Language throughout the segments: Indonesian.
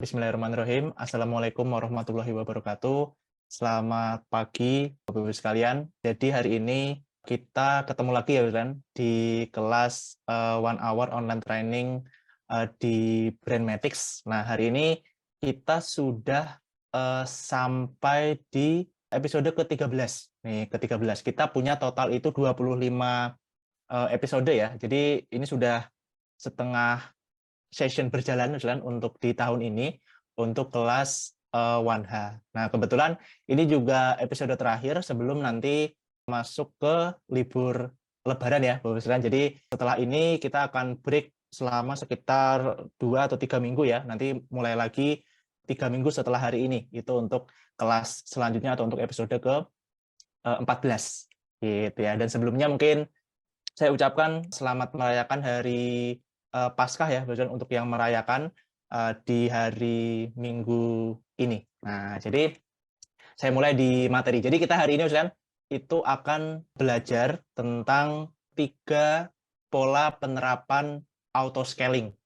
Bismillahirrahmanirrahim. Assalamualaikum warahmatullahi wabarakatuh. Selamat pagi, Bapak-Ibu sekalian. Jadi hari ini kita ketemu lagi ya, Ustaz, di kelas One Hour Online Training di Brandmatics. Nah, hari ini kita sudah sampai di episode ke-13. Nih, ke-13. Kita punya total itu 25 episode ya. Jadi ini sudah setengah session berjalan untuk di tahun ini untuk kelas 1H. Nah, kebetulan ini juga episode terakhir sebelum nanti masuk ke libur Lebaran ya, Bapak sekalian. Jadi setelah ini kita akan break selama sekitar 2 atau 3 minggu ya. Nanti mulai lagi 3 minggu setelah hari ini. Itu untuk kelas selanjutnya atau untuk episode ke 14 gitu ya. Dan sebelumnya mungkin saya ucapkan selamat merayakan hari Paskah ya, untuk yang merayakan di hari Minggu ini. Nah, jadi saya mulai di materi. Jadi kita hari ini, itu akan belajar tentang 3 pola penerapan auto scaling,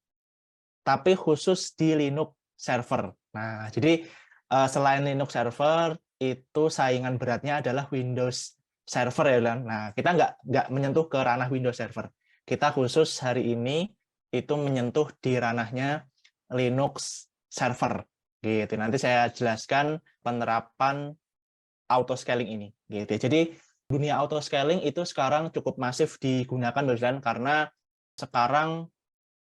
tapi khusus di Linux server. Nah, jadi selain Linux server, itu saingan beratnya adalah Windows server ya, Lan. Nah, kita nggak menyentuh ke ranah Windows server. Kita khusus hari ini itu menyentuh di ranahnya Linux server. Gitu. Nanti saya jelaskan penerapan auto scaling ini. Gitu. Jadi dunia auto scaling itu sekarang cukup masif digunakan, Lan, karena sekarang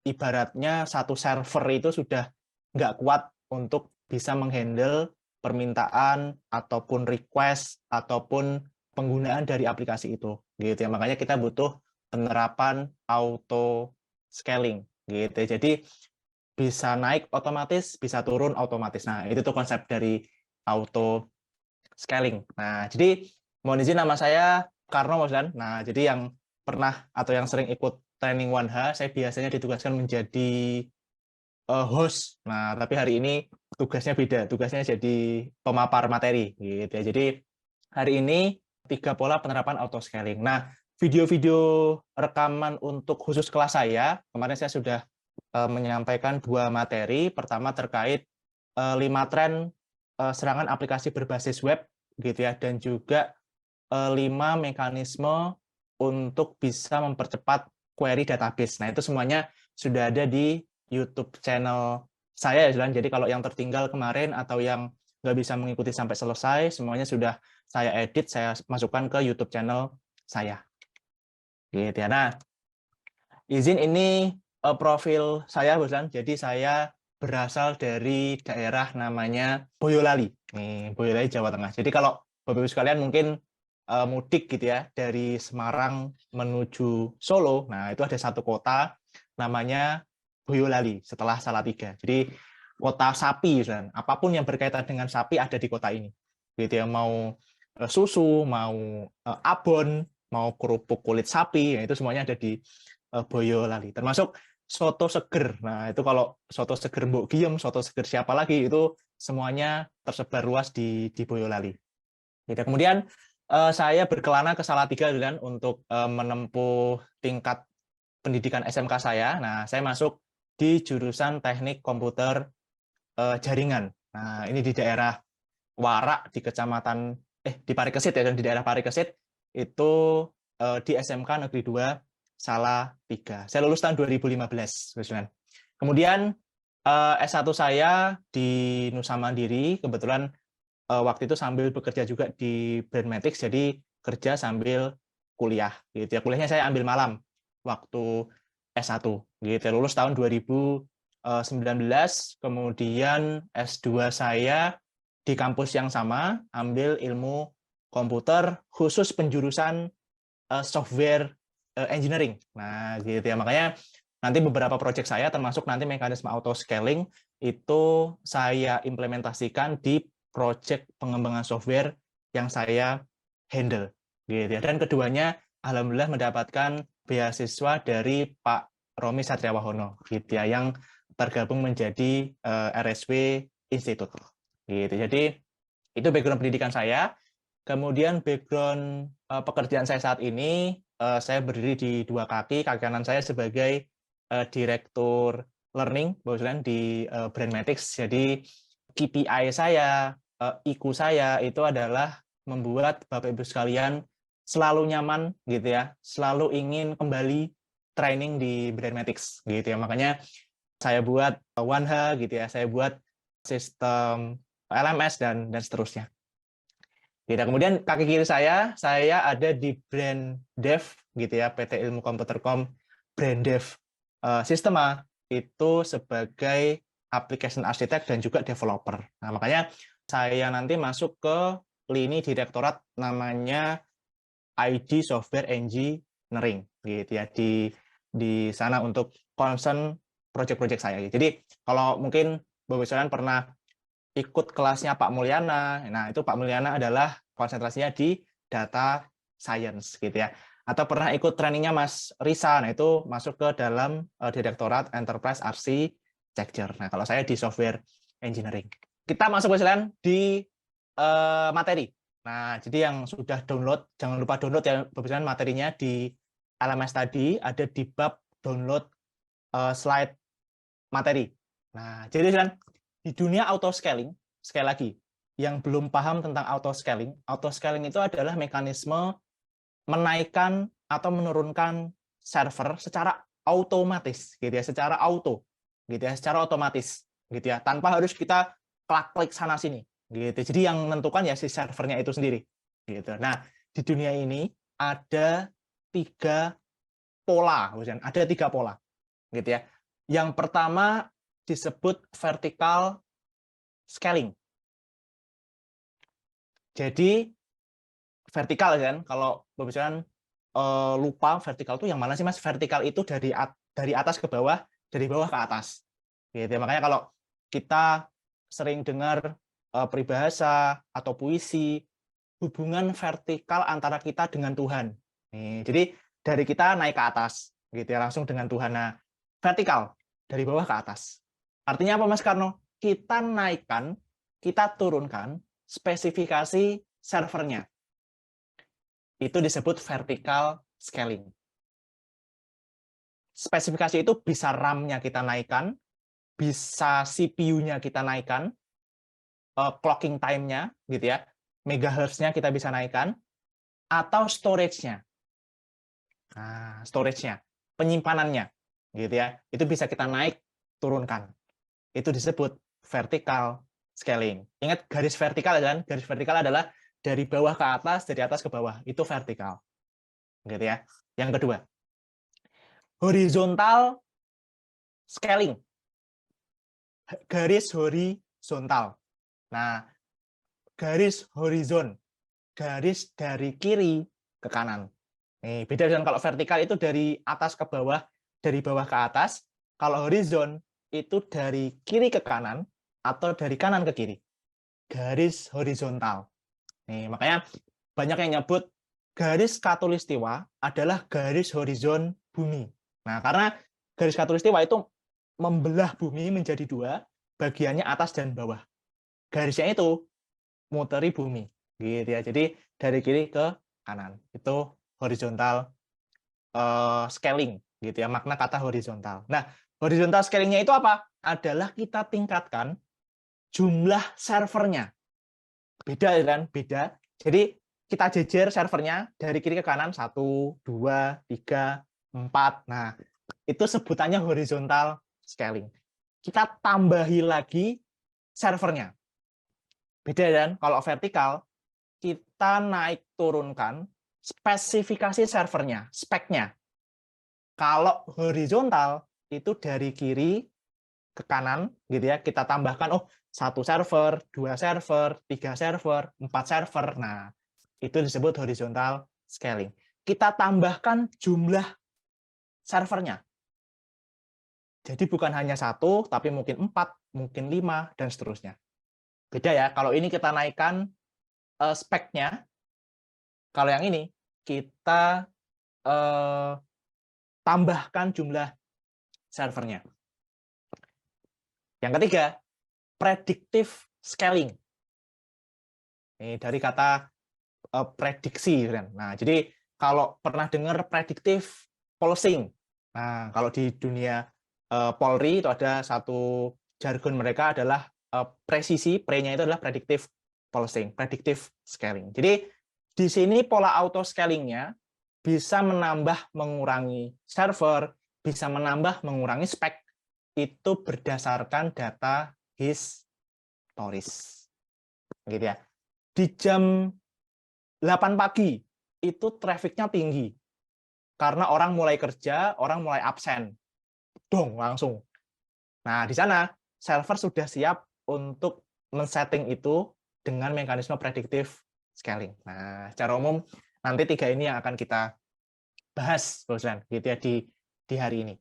ibaratnya satu server itu sudah nggak kuat untuk bisa menghandle permintaan ataupun request ataupun penggunaan dari aplikasi itu, gitu ya. Makanya kita butuh penerapan auto scaling, gitu. Jadi bisa naik otomatis, bisa turun otomatis. Nah, itu tuh konsep dari auto scaling. Nah, jadi mohon izin, nama saya Karno, Mas Dan. Nah, jadi yang pernah atau yang sering ikut training 1H, saya biasanya ditugaskan menjadi host. Nah, tapi hari ini tugasnya beda. Tugasnya jadi pemapar materi, gitu ya. Jadi hari ini 3 pola penerapan auto scaling. Nah, video-video rekaman untuk khusus kelas saya, kemarin saya sudah menyampaikan 2 materi. Pertama terkait 5 tren serangan aplikasi berbasis web, gitu ya, dan juga 5 mekanisme untuk bisa mempercepat query database. Nah, itu semuanya sudah ada di YouTube channel saya ya, Jadi kalau yang tertinggal kemarin atau yang nggak bisa mengikuti sampai selesai, semuanya sudah saya edit, saya masukkan ke YouTube channel saya. Gitu ya. Nah, izin ini profil saya, Boslan. Jadi saya berasal dari daerah namanya Boyolali. Nih, Boyolali, Jawa Tengah. Jadi kalau Bapak-Ibu sekalian mungkin mudik gitu ya dari Semarang menuju Solo, nah itu ada satu kota namanya Boyolali setelah Salatiga. Jadi kota sapi, dan apapun yang berkaitan dengan sapi ada di kota ini. Gitu ya, mau susu, mau abon, mau kerupuk kulit sapi, ya itu semuanya ada di Boyolali. Termasuk soto seger. Nah, itu kalau soto seger Mbok Giem, soto seger siapa lagi, itu semuanya tersebar luas di Boyolali. Gitu. Kemudian saya berkelana ke Salatiga dan untuk menempuh tingkat pendidikan SMK saya. Nah, saya masuk di jurusan Teknik Komputer Jaringan. Nah, ini di daerah Warak di kecamatan di Parikesit ya, dan di daerah Parikesit itu di SMK Negeri 2 Salatiga. Saya lulus tahun 2015, Kemudian S1 saya di Nusa Mandiri, kebetulan waktu itu sambil bekerja juga di Brandmatics, jadi kerja sambil kuliah gitu ya. Kuliahnya saya ambil malam waktu S1 gitu. Lulus tahun 2019, kemudian S2 saya di kampus yang sama, ambil ilmu komputer khusus penjurusan software engineering. Nah, gitu ya. Makanya nanti beberapa proyek saya termasuk nanti mekanisme auto scaling itu saya implementasikan di proyek pengembangan software yang saya handle, gitu ya. Dan keduanya alhamdulillah mendapatkan beasiswa dari Pak Romi Satriawahono, gitu ya, yang tergabung menjadi RSW Institute, gitu. Jadi itu background pendidikan saya. Kemudian background pekerjaan saya saat ini, saya berdiri di 2 kaki. Kaki kanan saya sebagai direktur learning di Brandmatics. Jadi KPI saya, IQ saya itu adalah membuat Bapak Ibu sekalian selalu nyaman gitu ya, selalu ingin kembali training di Brandmatics gitu ya. Makanya saya buat One-H gitu ya, saya buat sistem LMS dan seterusnya. Gitu. Kemudian kaki kiri saya ada di Brand Dev gitu ya, PT Ilmu Komputerkom Brand Dev Sistema itu sebagai application architect dan juga developer. Nah, makanya saya nanti masuk ke lini direktorat namanya ID Software Engineering gitu ya, di sana untuk concern project-project saya. Jadi kalau mungkin Bapak sekalian pernah ikut kelasnya Pak Mulyana, nah itu Pak Mulyana adalah konsentrasinya di data science gitu ya. Atau pernah ikut trainingnya Mas Risa, nah itu masuk ke dalam Direktorat Enterprise Architecture. Nah kalau saya di Software Engineering. Kita masuk ke di materi. Nah jadi yang sudah download, jangan lupa download ya Bapak materinya di LMS tadi, ada di bab download slide materi. Nah jadi di dunia auto scaling, sekali lagi, yang belum paham tentang auto scaling itu adalah mekanisme menaikkan atau menurunkan server secara otomatis, gitu ya, secara auto, gitu ya, secara otomatis, gitu ya, tanpa harus kita klik sana sini, gitu. Jadi yang menentukan ya si servernya itu sendiri, gitu. Nah di dunia ini ada tiga pola, gitu ya. Yang pertama disebut vertical scaling. Jadi vertikal kan, kalau misalkan lupa vertikal itu yang mana sih Mas? Vertikal itu dari atas ke bawah, dari bawah ke atas. Gitu. Makanya kalau kita sering dengar peribahasa atau puisi, hubungan vertikal antara kita dengan Tuhan. Nih, jadi dari kita naik ke atas, gitu ya, langsung dengan Tuhan. Nah, vertikal dari bawah ke atas. Artinya apa Mas Karno? Kita naikkan, kita turunkan spesifikasi servernya. Itu disebut vertical scaling. Spesifikasi itu bisa RAM-nya kita naikkan, bisa CPU-nya kita naikkan, clocking time-nya, gitu ya, megahertz-nya kita bisa naikkan, atau storage-nya. Nah, storage-nya, penyimpanannya, gitu ya, itu bisa kita naik, turunkan. Itu disebut vertical scaling. Ingat garis vertikal kan? Garis vertikal adalah dari bawah ke atas, dari atas ke bawah. Itu vertikal. Gitu ya. Yang kedua, horizontal scaling. Garis horizontal. Nah, garis horizon, garis dari kiri ke kanan. Nih, beda dengan kalau vertikal itu dari atas ke bawah, dari bawah ke atas. Kalau horizon itu dari kiri ke kanan atau dari kanan ke kiri. Garis horizontal. Nih, makanya banyak yang nyebut garis khatulistiwa adalah garis horizon bumi. Nah, karena garis khatulistiwa itu membelah bumi menjadi dua, bagiannya atas dan bawah. Garisnya itu muteri bumi, gitu ya. Jadi dari kiri ke kanan. Itu horizontal scaling, gitu ya. Makna kata horizontal. Nah, horizontal scalingnya itu apa? Adalah kita tingkatkan jumlah servernya. Beda kan? Beda. Jadi kita jejer servernya dari kiri ke kanan 1, 2, 3, 4. Nah, itu sebutannya horizontal scaling. Kita tambahi lagi servernya. Beda kan? Kalau vertikal, kita naik turunkan spesifikasi servernya, speknya. Kalau horizontal, itu dari kiri ke kanan, gitu ya, kita tambahkan, oh, 1 server, 2 server, 3 server, 4 server. Nah, itu disebut horizontal scaling. Kita tambahkan jumlah servernya. Jadi bukan hanya 1, tapi mungkin 4, mungkin 5, dan seterusnya. Beda ya, kalau ini kita naikkan speknya, kalau yang ini kita tambahkan jumlah servernya. Yang ketiga, predictive scaling. Ini dari kata prediksi. Nah, jadi kalau pernah dengar predictive policing, nah kalau di dunia Polri itu ada satu jargon mereka adalah presisi, pre-nya itu adalah predictive policing, predictive scaling. Jadi di sini pola auto scalingnya bisa menambah mengurangi server, bisa menambah mengurangi spek itu berdasarkan data historis. Gitu ya. Di jam 8 pagi itu trafficnya tinggi karena orang mulai kerja, orang mulai absen. Dong, langsung. Nah, di sana server sudah siap untuk men-setting itu dengan mekanisme predictive scaling. Nah, secara umum nanti 3 ini yang akan kita bahas, bosan, gitu ya di hari ini.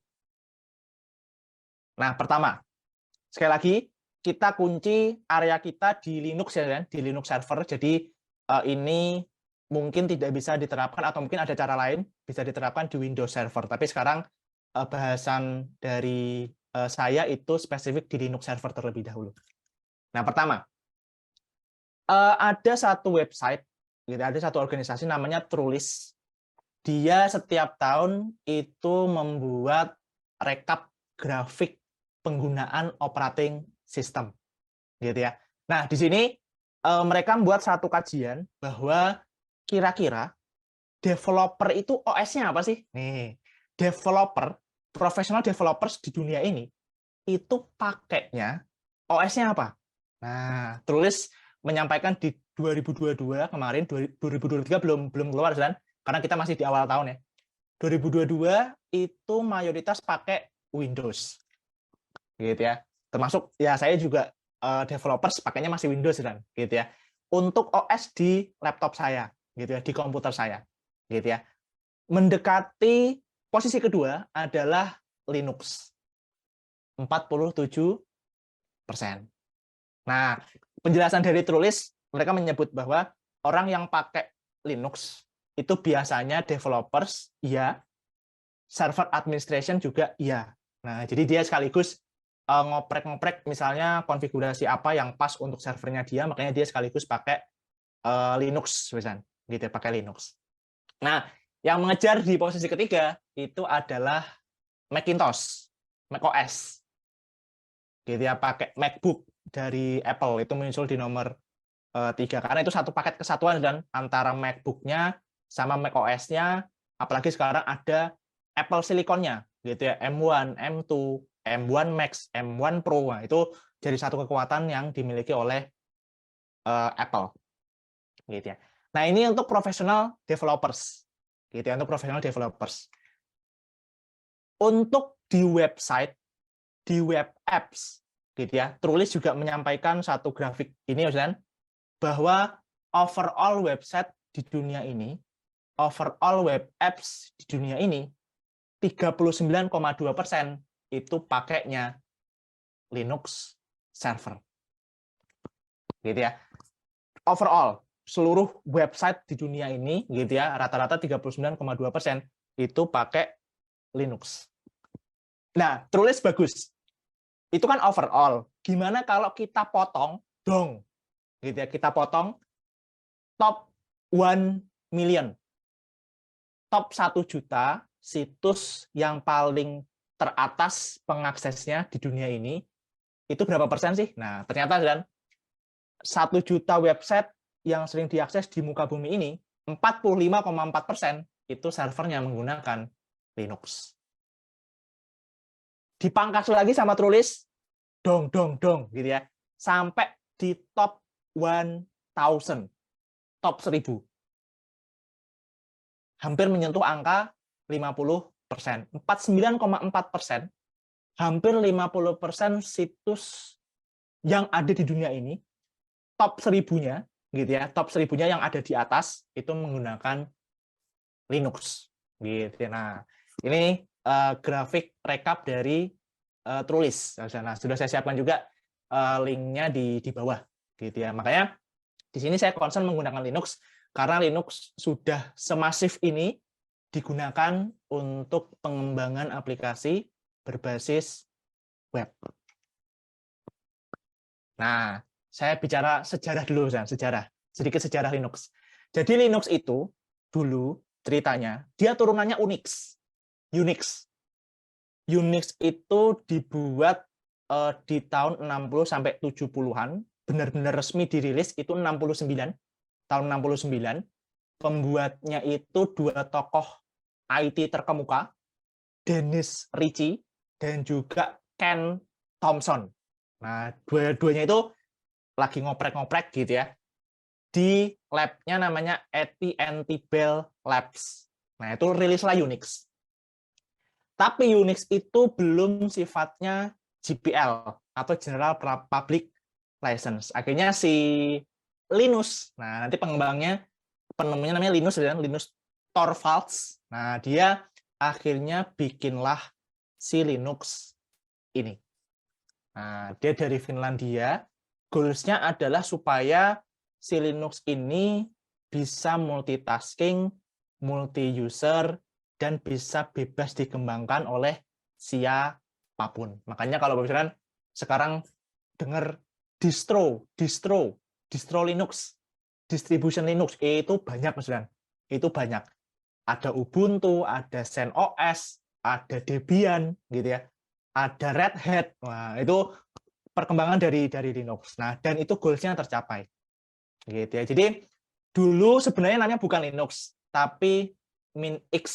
Nah, pertama, sekali lagi kita kunci area kita di Linux ya kan, di Linux server. Jadi ini mungkin tidak bisa diterapkan atau mungkin ada cara lain bisa diterapkan di Windows Server. Tapi sekarang bahasan dari saya itu spesifik di Linux Server terlebih dahulu. Nah, pertama, ada satu website, ada satu organisasi namanya Trulis. Dia setiap tahun itu membuat rekap grafik penggunaan operating system, gitu ya. Nah, di sini mereka membuat satu kajian bahwa kira-kira developer itu OS-nya apa sih? Nih, developer, professional developers di dunia ini itu pakainya OS-nya apa? Nah, Trulis menyampaikan di 2022 kemarin, 2023 belum keluar kan? Karena kita masih di awal tahun ya. 2022 itu mayoritas pakai Windows, gitu ya. Termasuk ya saya juga developers pakainya masih Windows kan, gitu ya. Untuk OS di laptop saya, gitu ya, di komputer saya, gitu ya. Mendekati posisi kedua adalah Linux, 47%. Nah, penjelasan dari Trulis, mereka menyebut bahwa orang yang pakai Linux itu biasanya developers, iya, server administration juga iya. Nah, jadi dia sekaligus ngoprek-ngoprek misalnya konfigurasi apa yang pas untuk servernya dia, makanya dia sekaligus pakai Linux, misalnya, gitu, pakai Linux. Nah, yang mengejar di posisi ketiga itu adalah Macintosh, macOS, gitu ya, pakai MacBook dari Apple itu muncul di nomor 3 karena itu satu paket kesatuan dan antara MacBook-nya sama macOS-nya, apalagi sekarang ada Apple Silicon-nya, gitu ya, M1, M2, M1 Max, M1 Pro, nah, itu jadi satu kekuatan yang dimiliki oleh Apple, gitu ya. Nah, ini untuk professional developers, gitu ya, untuk professional developers. Untuk di website, di web apps, gitu ya, Trulis juga menyampaikan satu grafik ini, ya, bahwa overall website di dunia ini, overall web apps di dunia ini, 39,2% itu pakainya Linux server. Gitu ya. Overall, seluruh website di dunia ini, gitu ya, rata-rata 39,2% itu pakai Linux. Nah, Trulis bagus. Itu kan overall. Gimana kalau kita potong dong? Gitu ya, kita potong top 1 million. Top 1 juta situs yang paling teratas pengaksesnya di dunia ini, itu berapa persen sih? Nah, ternyata kan 1 juta website yang sering diakses di muka bumi ini, 45,4% itu servernya menggunakan Linux. Dipangkas lagi sama Trulis, dong, gitu ya, sampai di top 1000, top 1000. Hampir menyentuh angka 50%. 49,4%, hampir 50% situs yang ada di dunia ini, top 1000-nya, gitu ya, top 1000-nya yang ada di atas itu menggunakan Linux, gitu. Nah, ini grafik rekap dari Trulis. Nah, sudah saya siapkan juga linknya di bawah, gitu ya. Makanya di sini saya concern menggunakan Linux karena Linux sudah semasif ini digunakan untuk pengembangan aplikasi berbasis web. Nah, saya bicara sejarah dulu, sedikit sejarah Linux. Jadi Linux itu dulu ceritanya dia turunannya Unix. Unix itu dibuat di tahun 60 sampai 70-an, benar-benar resmi dirilis itu 69, tahun 69. Pembuatnya itu dua tokoh IT terkemuka, Dennis Ritchie dan juga Ken Thompson. Nah, dua-duanya itu lagi ngoprek-ngoprek gitu ya. Di lab-nya namanya AT&T Bell Labs. Nah, itu rilislah Unix. Tapi Unix itu belum sifatnya GPL atau General Public License. Akhirnya si Linus, nah nanti penemunya namanya Linus dan Linus Torvalds. Nah, dia akhirnya bikinlah si Linux ini. Nah, dia dari Finlandia. Goals-nya adalah supaya si Linux ini bisa multitasking, multi-user, dan bisa bebas dikembangkan oleh siapapun. Makanya kalau misalkan sekarang dengar distro Linux, distribution Linux, itu banyak misalkan. Itu banyak. Ada Ubuntu, ada CentOS, ada Debian, gitu ya. Ada Red Hat. Wah, itu perkembangan dari Linux. Nah, dan itu goals-nya tercapai. Gitu ya. Jadi dulu sebenarnya namanya bukan Linux, tapi Minix.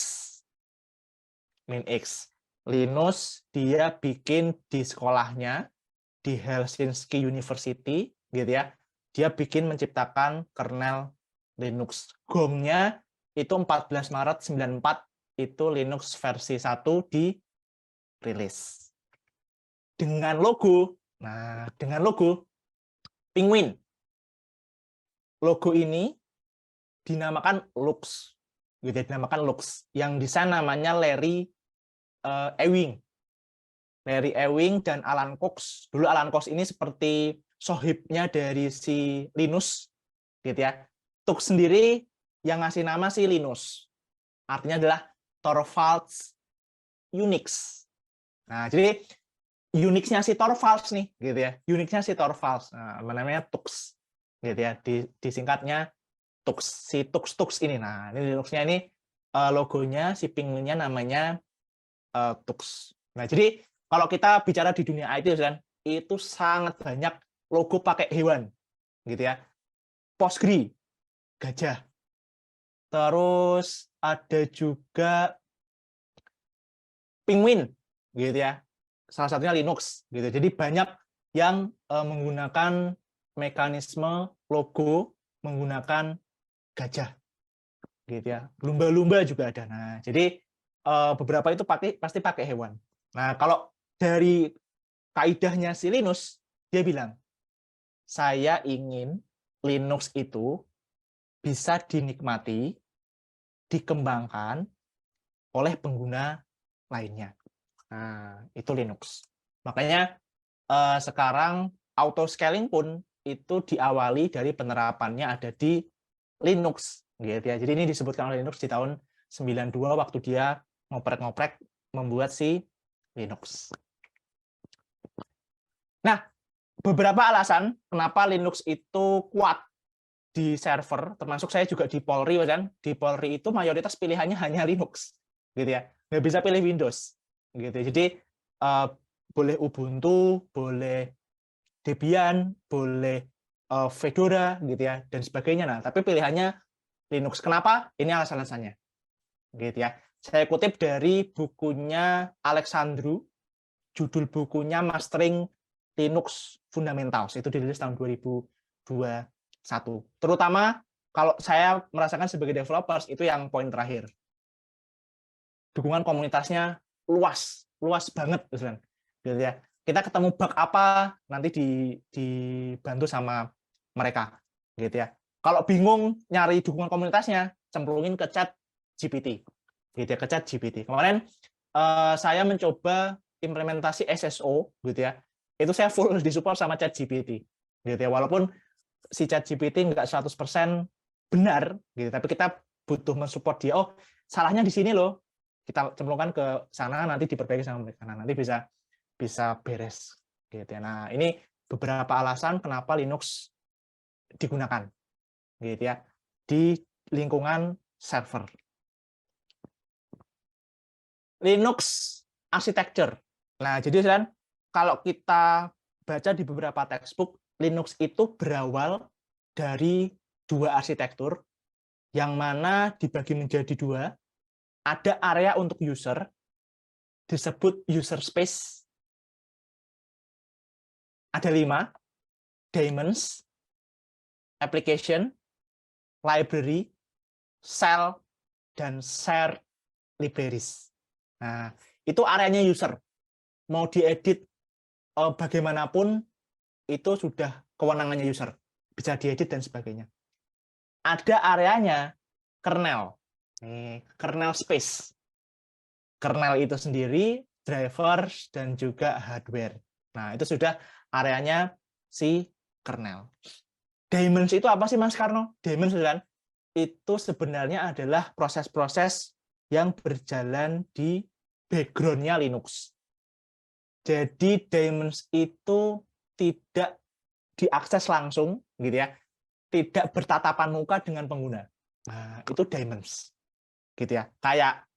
Minix. Linus dia bikin di sekolahnya di Helsinki University, gitu ya. Dia bikin menciptakan kernel Linux. GOM-nya itu 14 Maret 94 itu Linux versi 1 dirilis. Dengan logo, dengan logo penguin. Logo ini dinamakan Lux, gitu ya, dinamakan Lux. Yang desain namanya Larry Ewing. Larry Ewing dan Alan Cox. Dulu Alan Cox ini seperti sohibnya dari si Linus, gitu ya. Tux sendiri yang ngasih nama si Linus. Artinya adalah Torvalds Unix. Nah, jadi Unix-nya si Torvalds nih, gitu ya. Unix-nya si Torvalds. Nah, namanya Tux, gitu ya. Disingkatnya Tux, si Tux ini. Nah, ini Linux-nya ini logonya si penguinnya namanya Tux. Nah, jadi kalau kita bicara di dunia IT kan, itu sangat banyak logo pakai hewan, gitu ya. Postgre, gajah. Terus ada juga penguin, gitu ya. Salah satunya Linux, gitu. Jadi banyak yang menggunakan mekanisme logo menggunakan gajah, gitu ya. Lumba-lumba juga ada. Nah, jadi beberapa itu pasti pakai hewan. Nah, kalau dari kaidahnya si Linus, dia bilang, saya ingin Linux itu bisa dinikmati, dikembangkan oleh pengguna lainnya. Nah, itu Linux. Makanya sekarang auto scaling pun itu diawali dari penerapannya ada di Linux, gitu ya. Jadi ini disebutkan oleh Linux di tahun 92 waktu dia ngoprek-ngoprek membuat si Linux. Nah, beberapa alasan kenapa Linux itu kuat di server, termasuk saya juga di Polri, kan? Di Polri itu mayoritas pilihannya hanya Linux, gitu ya. Nggak bisa pilih Windows, gitu. Jadi boleh Ubuntu, boleh Debian, boleh Fedora, gitu ya, dan sebagainya. Nah, tapi pilihannya Linux. Kenapa? Ini alasan-alasannya, gitu ya. Saya kutip dari bukunya Alexandru, judul bukunya Mastering Linux Fundamentals, itu dirilis tahun 2021. Terutama kalau saya merasakan sebagai developers, itu yang poin terakhir. Dukungan komunitasnya luas banget, gitu ya. Kita ketemu bug apa, nanti dibantu sama mereka, gitu ya. Kalau bingung nyari dukungan komunitasnya, cemplungin ke chat GPT, gitu ya, ke chat GPT. Kemarin saya mencoba implementasi SSO, gitu ya. Itu saya full disupport sama chat GPT, gitu ya. Walaupun si chat GPT nggak 100% benar, gitu, tapi kita butuh mensupport dia. Oh, salahnya di sini loh. Kita cemplungkan ke sana, nanti diperbaiki sama mereka. Nah, nanti bisa beres, gitu ya. Nah, ini beberapa alasan kenapa Linux digunakan, gitu ya, di lingkungan server. Linux architecture. Nah, jadi kan kalau kita baca di beberapa textbook, Linux itu berawal dari dua arsitektur, yang mana dibagi menjadi dua. Ada area untuk user, disebut user space. Ada 5, daemons, application, library, shell, dan shared libraries. Nah, itu areanya user. Mau diedit bagaimanapun, itu sudah kewenangannya user. Bisa diedit dan sebagainya. Ada areanya kernel. Kernel space. Kernel itu sendiri, drivers, dan juga hardware. Nah, itu sudah areanya si kernel. Daemons itu apa sih, Mas Karno? Daemons kan itu sebenarnya adalah proses-proses yang berjalan di background-nya Linux. Jadi daemons itu tidak diakses langsung, gitu ya, tidak bertatapan muka dengan pengguna. Nah, itu daemons, gitu ya. Kayak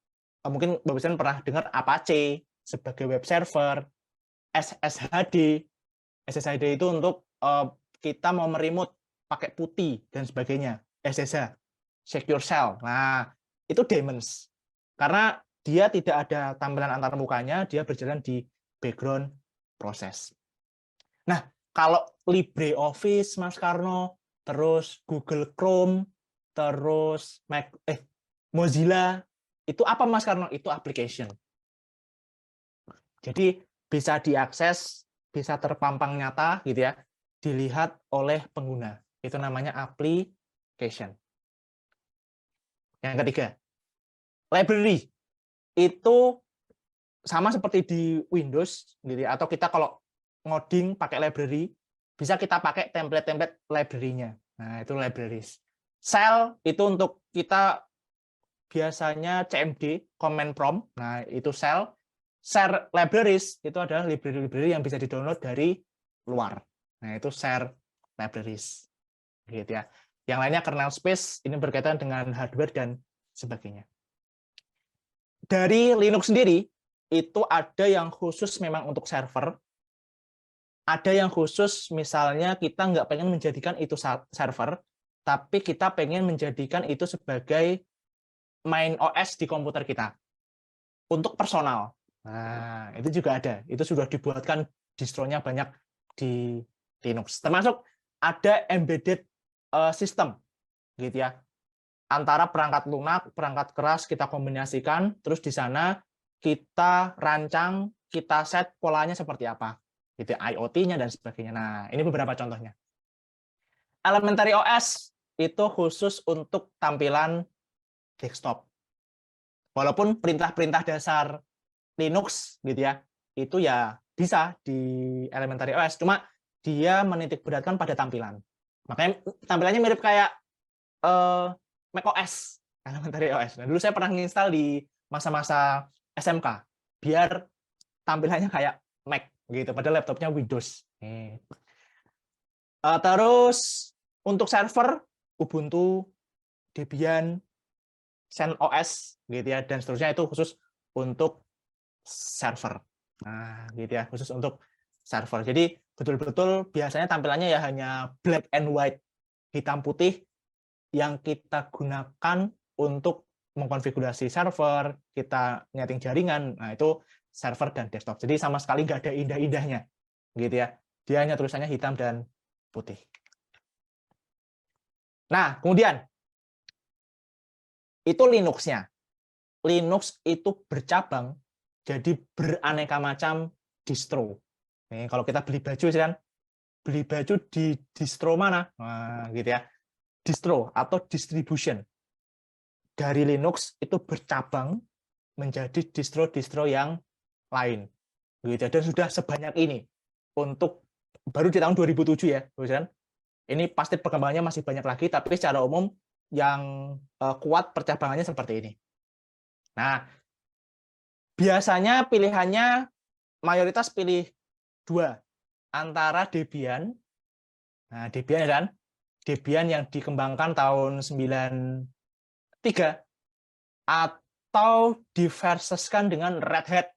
mungkin Bapak pernah dengar Apache sebagai web server, SSHD. SSHD itu untuk kita mau meremote pakai putih dan sebagainya. SSH, Secure Shell. Nah, itu daemons. Karena dia tidak ada tampilan antar mukanya, dia berjalan di background proses. Nah, kalau LibreOffice, Mas Karno, terus Google Chrome, terus Mozilla, itu apa, Mas Karno? Itu application. Jadi bisa diakses, bisa terpampang nyata, gitu ya, dilihat oleh pengguna. Itu namanya application. Yang ketiga, library. Itu sama seperti di Windows, gitu ya, atau kita kalau ngoding pakai library, bisa kita pakai template-template library-nya. Nah, itu libraries. Shell itu untuk kita biasanya CMD, command prompt. Nah, itu shell. Share libraries itu adalah library-library yang bisa di-download dari luar. Nah, itu share libraries. Gitu ya. Yang lainnya kernel space, ini berkaitan dengan hardware dan sebagainya. Dari Linux sendiri, itu ada yang khusus memang untuk server, ada yang khusus misalnya kita nggak pengen menjadikan itu server, tapi kita pengen menjadikan itu sebagai main OS di komputer kita, untuk personal. Nah, itu juga ada. Itu sudah dibuatkan distronya banyak di Linux. Termasuk ada embedded system, gitu ya. Antara perangkat lunak, perangkat keras kita kombinasikan, terus di sana kita rancang, kita set polanya seperti apa, gitu, IoT-nya dan sebagainya. Nah, ini beberapa contohnya. Elementary OS itu khusus untuk tampilan desktop. Walaupun perintah-perintah dasar Linux, gitu ya, itu ya bisa di Elementary OS, cuma dia menitik beratkan pada tampilan. Makanya tampilannya mirip kayak macOS, Elementary OS. Nah, dulu saya pernah nginstal di masa-masa SMK, biar tampilannya kayak Mac, gitu. Padahal laptopnya Windows. Terus untuk server, Ubuntu, Debian, CentOS, gitu ya, dan seterusnya itu khusus untuk server. Nah, gitu ya, khusus untuk server. Jadi betul-betul biasanya tampilannya ya hanya black and white, hitam putih, yang kita gunakan untuk mengkonfigurasi server, kita nyeting jaringan, nah itu server dan desktop. Jadi sama sekali nggak ada indah-indahnya, gitu ya. Dia hanya tulisannya hitam dan putih. Nah, kemudian itu Linux-nya. Linux itu bercabang, jadi beraneka macam distro. Nih, kalau kita beli baju kan, beli baju di distro mana? Nah, gitu ya. Distro atau distribution dari Linux itu bercabang menjadi distro-distro yang lain, gitu. Dan sudah sebanyak ini untuk baru di tahun 2007 ya, kan? Ini pasti perkembangannya masih banyak lagi, tapi secara umum yang kuat percabangannya seperti ini. Nah, biasanya pilihannya mayoritas pilih dua, antara Debian, nah Debian kan, Debian yang dikembangkan tahun 93, atau diverseskan dengan Red Hat.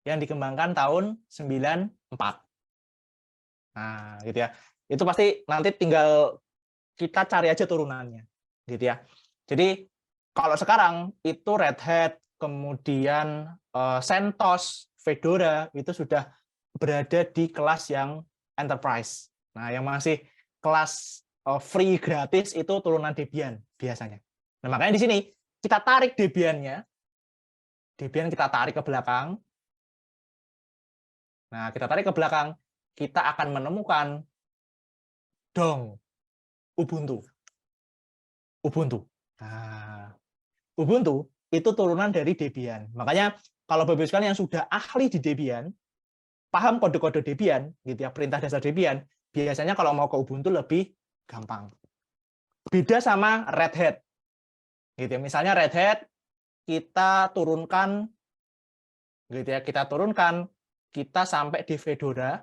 yang dikembangkan tahun 94. Nah, gitu ya. Itu pasti nanti tinggal kita cari aja turunannya, gitu ya. Jadi kalau sekarang itu Red Hat, kemudian CentOS, Fedora itu sudah berada di kelas yang enterprise. Nah, yang masih kelas free gratis itu turunan Debian biasanya. Nah, makanya di sini kita tarik Debian-nya, Debian kita tarik ke belakang. Nah, kita tarik ke belakang, kita akan menemukan dong Ubuntu. Ubuntu. Nah, Ubuntu itu turunan dari Debian. Makanya kalau Bapak Ibu sekalian yang sudah ahli di Debian, paham kode-kode Debian, gitu ya, perintah dasar Debian, biasanya kalau mau ke Ubuntu lebih gampang. Beda sama Red Hat. Gitu ya. Misalnya Red Hat kita turunkan gitu ya, kita sampai di Fedora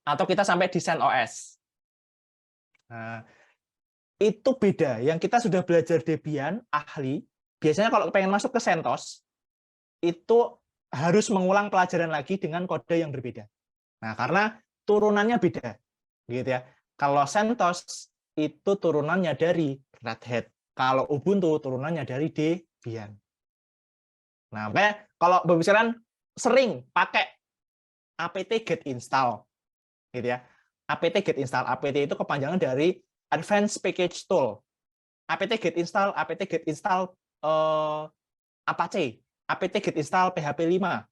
atau kita sampai di CentOS. Nah, itu beda. Yang kita sudah belajar Debian, ahli, biasanya kalau pengen masuk ke CentOS, itu harus mengulang pelajaran lagi dengan kode yang berbeda. Nah, karena turunannya beda. Gitu ya. Kalau CentOS itu turunannya dari Red Hat. Kalau Ubuntu turunannya dari Debian. Nah, kalau Bapak sekalian sering pakai apt get install gitu ya. apt get install, apt itu kepanjangan dari Advanced Package Tool. apt get install Apache, apt get install PHP 5.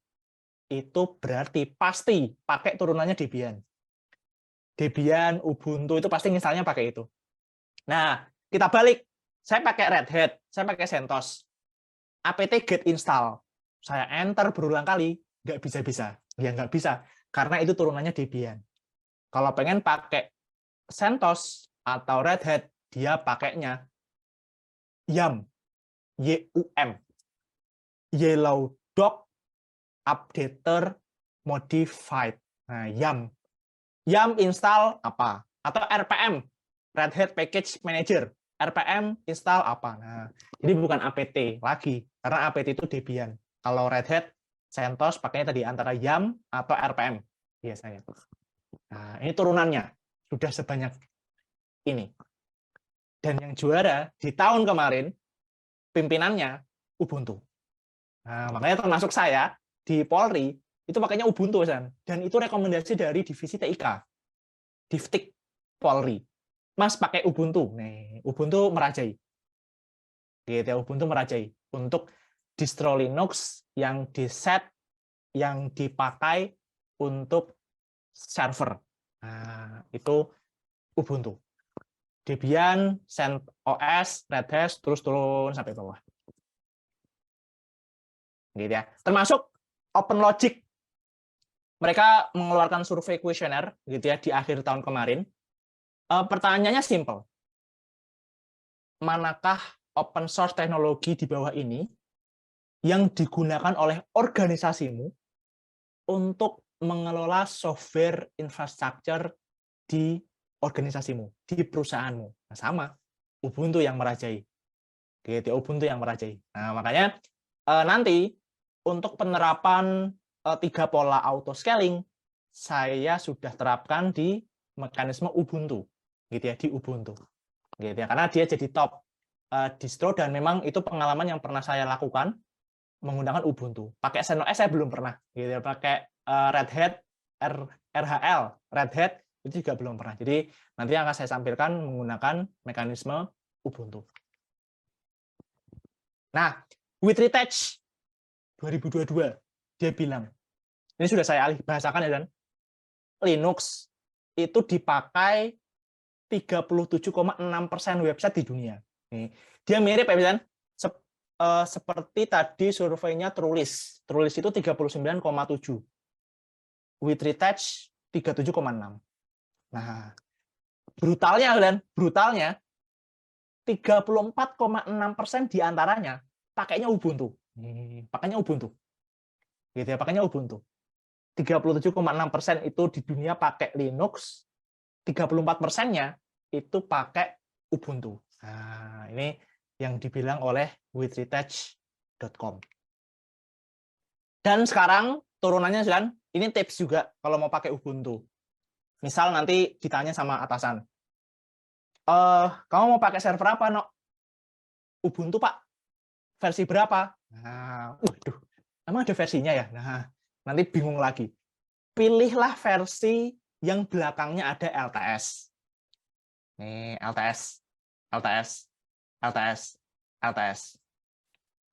Itu berarti pasti pakai turunannya Debian. Debian, Ubuntu itu pasti installnya pakai itu. Nah, kita balik. Saya pakai Red Hat, saya pakai CentOS. apt get install. Saya enter berulang kali, nggak bisa-bisa. Ya nggak bisa, karena itu turunannya Debian. Kalau pengen pakai CentOS atau Red Hat, dia pakainya YUM, YUM, Yellow Dog Updater Modified. Nah, YUM. YUM install apa? Atau RPM, Red Hat Package Manager. RPM install apa? Nah, jadi bukan apt lagi, karena apt itu Debian. Kalau Red Hat, CentOS pakainya tadi antara YUM atau RPM biasanya. Nah, ini turunannya sudah sebanyak ini. Dan yang juara di tahun kemarin pimpinannya Ubuntu. Nah, makanya termasuk saya di Polri itu pakainya Ubuntu, dan itu rekomendasi dari divisi TIK, Divtik Polri. Mas pakai Ubuntu, nih Ubuntu merajai, gitu ya, Ubuntu merajai untuk distro Linux yang diset, yang dipakai untuk server. Nah, itu Ubuntu. Debian, CentOS, Red Hat, terus turun sampai bawah. Gitu ya. Termasuk OpenLogic. Mereka mengeluarkan survei kuesioner gitu ya di akhir tahun kemarin. Pertanyaannya simple. Manakah open source teknologi di bawah ini yang digunakan oleh organisasimu untuk mengelola software infrastructure di organisasimu, di perusahaanmu? Nah, sama, Ubuntu yang merajai. Gitu, Ubuntu yang merajai. Nah, makanya nanti untuk penerapan 3 pola auto scaling saya sudah terapkan di mekanisme Ubuntu, gitu ya, di Ubuntu. Gitu ya, karena dia jadi top distro dan memang itu pengalaman yang pernah saya lakukan menggunakan Ubuntu. Pakai CentOS saya belum pernah, gitu ya, pakai Red Hat RHL, Red Hat itu juga belum pernah. Jadi nanti akan saya tampilkan menggunakan mekanisme Ubuntu. Nah, with retouch 2022 dia bilang, ini sudah saya alih bahasakan ya, dan Linux itu dipakai 37,6% website di dunia. Nih, dia mirip ya, dan seperti tadi surveinya Trulis. Trulis itu 39,7. With retouch 37,6. Nah, brutalnya 34,6% diantaranya pakainya Ubuntu. Pakainya Ubuntu. Gitu ya, pakainya Ubuntu. 37,6% itu di dunia pakai Linux, 34%-nya itu pakai Ubuntu. Nah, ini yang dibilang oleh withretouch.com. Dan sekarang turunannya kan, ini tips juga kalau mau pakai Ubuntu. Misal nanti ditanya sama atasan, kamu mau pakai server apa, no? Ubuntu, Pak. Versi berapa? Nah, waduh, emang ada versinya ya? Nah, nanti bingung lagi. Pilihlah versi yang belakangnya ada LTS. Nih, LTS, LTS, LTS, LTS.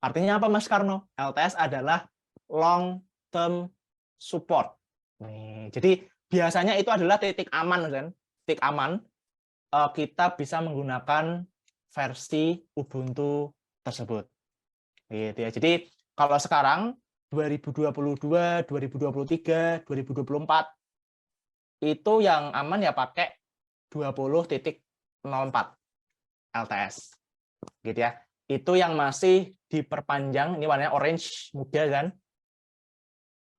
Artinya apa, Mas Karno? LTS adalah long term support. Nih, jadi biasanya itu adalah titik aman, kan? Titik aman. Kita bisa menggunakan versi Ubuntu tersebut. Gitu ya. Jadi kalau sekarang 2022, 2023, 2024 itu yang aman ya pakai 20.04 LTS. Gitu ya. Itu yang masih diperpanjang, ini warnanya orange muda kan.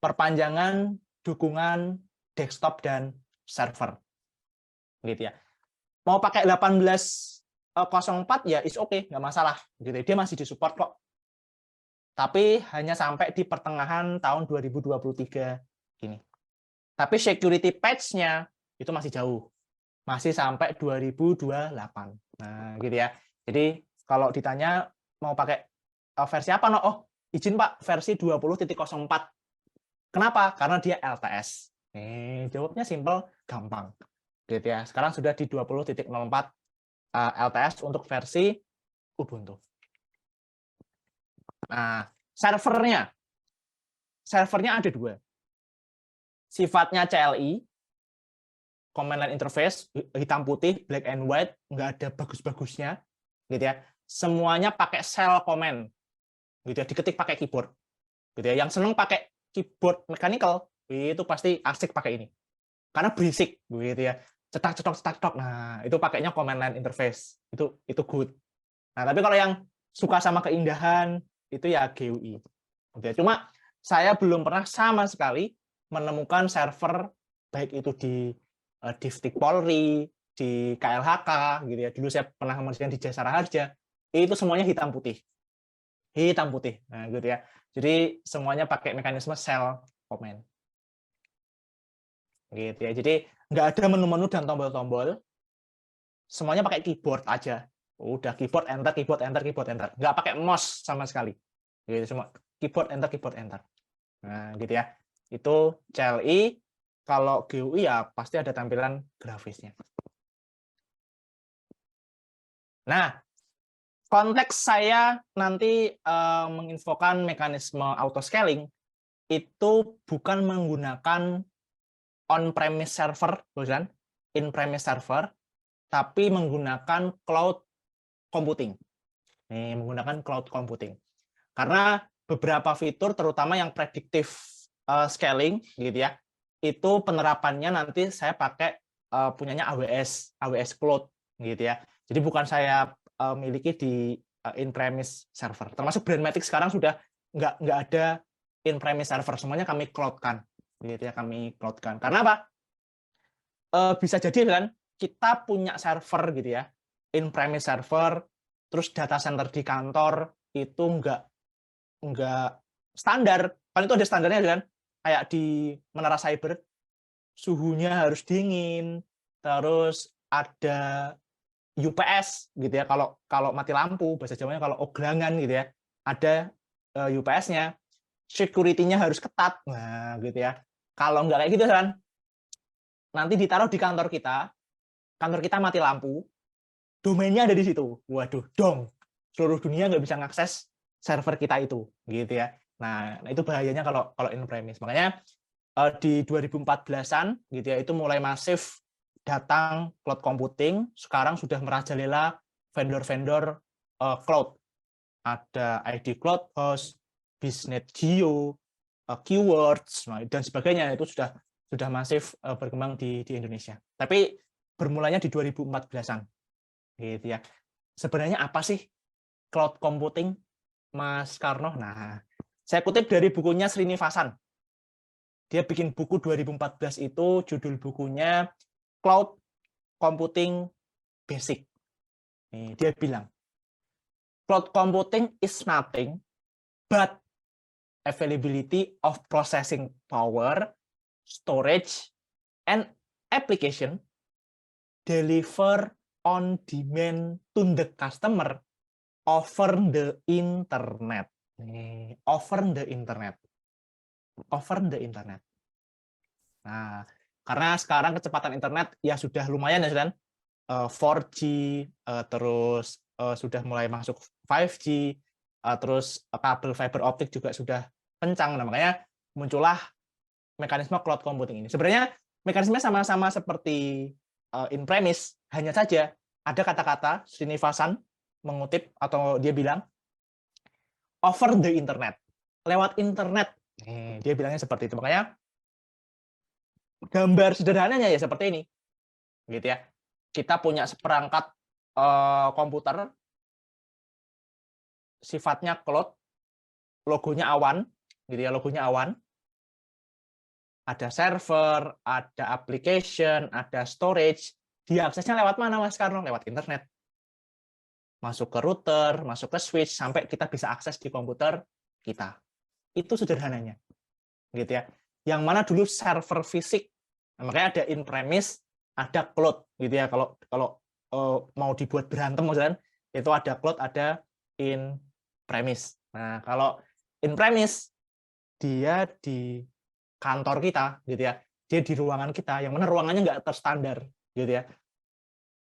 Perpanjangan dukungan desktop dan server. Gitu ya. Mau pakai 18.04 ya is okay, nggak masalah. Gitu. Dia masih disupport kok. Tapi hanya sampai di pertengahan tahun 2023 ini. Tapi security patch-nya itu masih jauh. Masih sampai 2028. Nah, gitu ya. Jadi kalau ditanya mau pakai versi apa, no? Oh, izin Pak, versi 20.04. Kenapa? Karena dia LTS. Jawabnya simple, gampang. Gitu ya. Sekarang sudah di 20.04 LTS untuk versi Ubuntu. Nah, servernya ada dua. Sifatnya CLI, command line interface, hitam putih, black and white, nggak ada bagus-bagusnya, gitu ya. Semuanya pakai shell command, gitu ya. Diketik pakai keyboard, gitu ya. Yang seneng pakai keyboard mechanical itu pasti asik pakai ini, karena berisik, gitu ya. Cetak-cetok, cetak-cetok. Nah, itu pakainya command line interface, itu good. Nah, tapi kalau yang suka sama keindahan itu ya GUI. Gitu ya. Cuma saya belum pernah sama sekali menemukan server baik itu di Divtik Polri, di KLHK, gitu ya. Dulu saya pernah mengerjakan di Jasara Harja, itu semuanya hitam putih. Hitam putih. Nah, gitu ya. Jadi semuanya pakai mekanisme shell command. Gitu ya. Jadi nggak ada menu-menu dan tombol-tombol. Semuanya pakai keyboard aja. Udah keyboard enter, keyboard enter, keyboard enter. Nggak pakai mouse sama sekali. Gitu semua. Keyboard enter, keyboard enter. Nah, gitu ya. Itu CLI. Kalau GUI ya pasti ada tampilan grafisnya. Nah, konteks saya nanti menginfokan mekanisme auto scaling itu bukan menggunakan on-premise server, bukan in-premise server, tapi menggunakan cloud computing. Nih, menggunakan cloud computing. Karena beberapa fitur, terutama yang predictive scaling, gitu ya, itu penerapannya nanti saya pakai punyanya AWS Cloud, gitu ya. Jadi bukan saya miliki di in-premise server. Termasuk Brandmatic sekarang sudah nggak ada in-premise server, semuanya kami cloud-kan, gitu ya, kami cloud-kan. Karena apa? Bisa jadi kan kita punya server gitu ya, in-premise server, terus data center di kantor itu nggak standar. Kan itu ada standarnya kan, kayak di menara cyber suhunya harus dingin, terus ada UPS gitu ya, kalau mati lampu bahasa Jawanya kalau oglangan gitu ya, ada UPS-nya, security-nya harus ketat. Nah, gitu ya. Kalau nggak kayak gitu kan, nanti ditaruh di kantor kita mati lampu, domainnya ada di situ. Waduh, dong. Seluruh dunia nggak bisa ngakses server kita itu, gitu ya. Nah, itu bahayanya kalau in-premise. Makanya di 2014-an gitu ya, itu mulai masif datang cloud computing. Sekarang sudah merajalela vendor-vendor cloud. Ada ID Cloud Host, Biznet Geo, Keywords, dan sebagainya. Itu sudah masif berkembang di Indonesia. Tapi bermulanya di 2014-an. Gitu ya. Sebenarnya apa sih cloud computing, Mas Karno? Nah, saya kutip dari bukunya Srinivasan. Dia bikin buku 2014 itu, judul bukunya Cloud Computing Basic. Nih, dia bilang, cloud computing is nothing but availability of processing power, storage, and application deliver on demand to the customer over the internet. Over the internet. Over the internet. Nah, karena sekarang kecepatan internet ya sudah lumayan ya, kan? 4G, terus sudah mulai masuk 5G, terus kabel fiber optik juga sudah kencang. Nah, makanya muncullah mekanisme cloud computing ini. Sebenarnya mekanismenya sama-sama seperti in-premise, hanya saja ada kata-kata Srinivasan mengutip atau dia bilang over the internet, lewat internet. Dia bilangnya seperti itu. Makanya gambar sederhananya ya seperti ini, gitu ya. Kita punya seperangkat komputer, sifatnya cloud, logonya awan, gitu ya, logonya awan. Ada server, ada application, ada storage. Diaksesnya lewat mana, Mas Karno? Lewat internet. Masuk ke router, masuk ke switch, sampai kita bisa akses di komputer kita. Itu sederhananya, gitu ya. Yang mana dulu server fisik, nah, makanya ada in-premise, ada cloud, gitu ya. Kalau mau dibuat berantem, misalkan, itu ada cloud, ada in-premise. Nah, kalau in-premise, dia di kantor kita, gitu ya. Dia di ruangan kita, yang mana ruangannya nggak terstandar, gitu ya.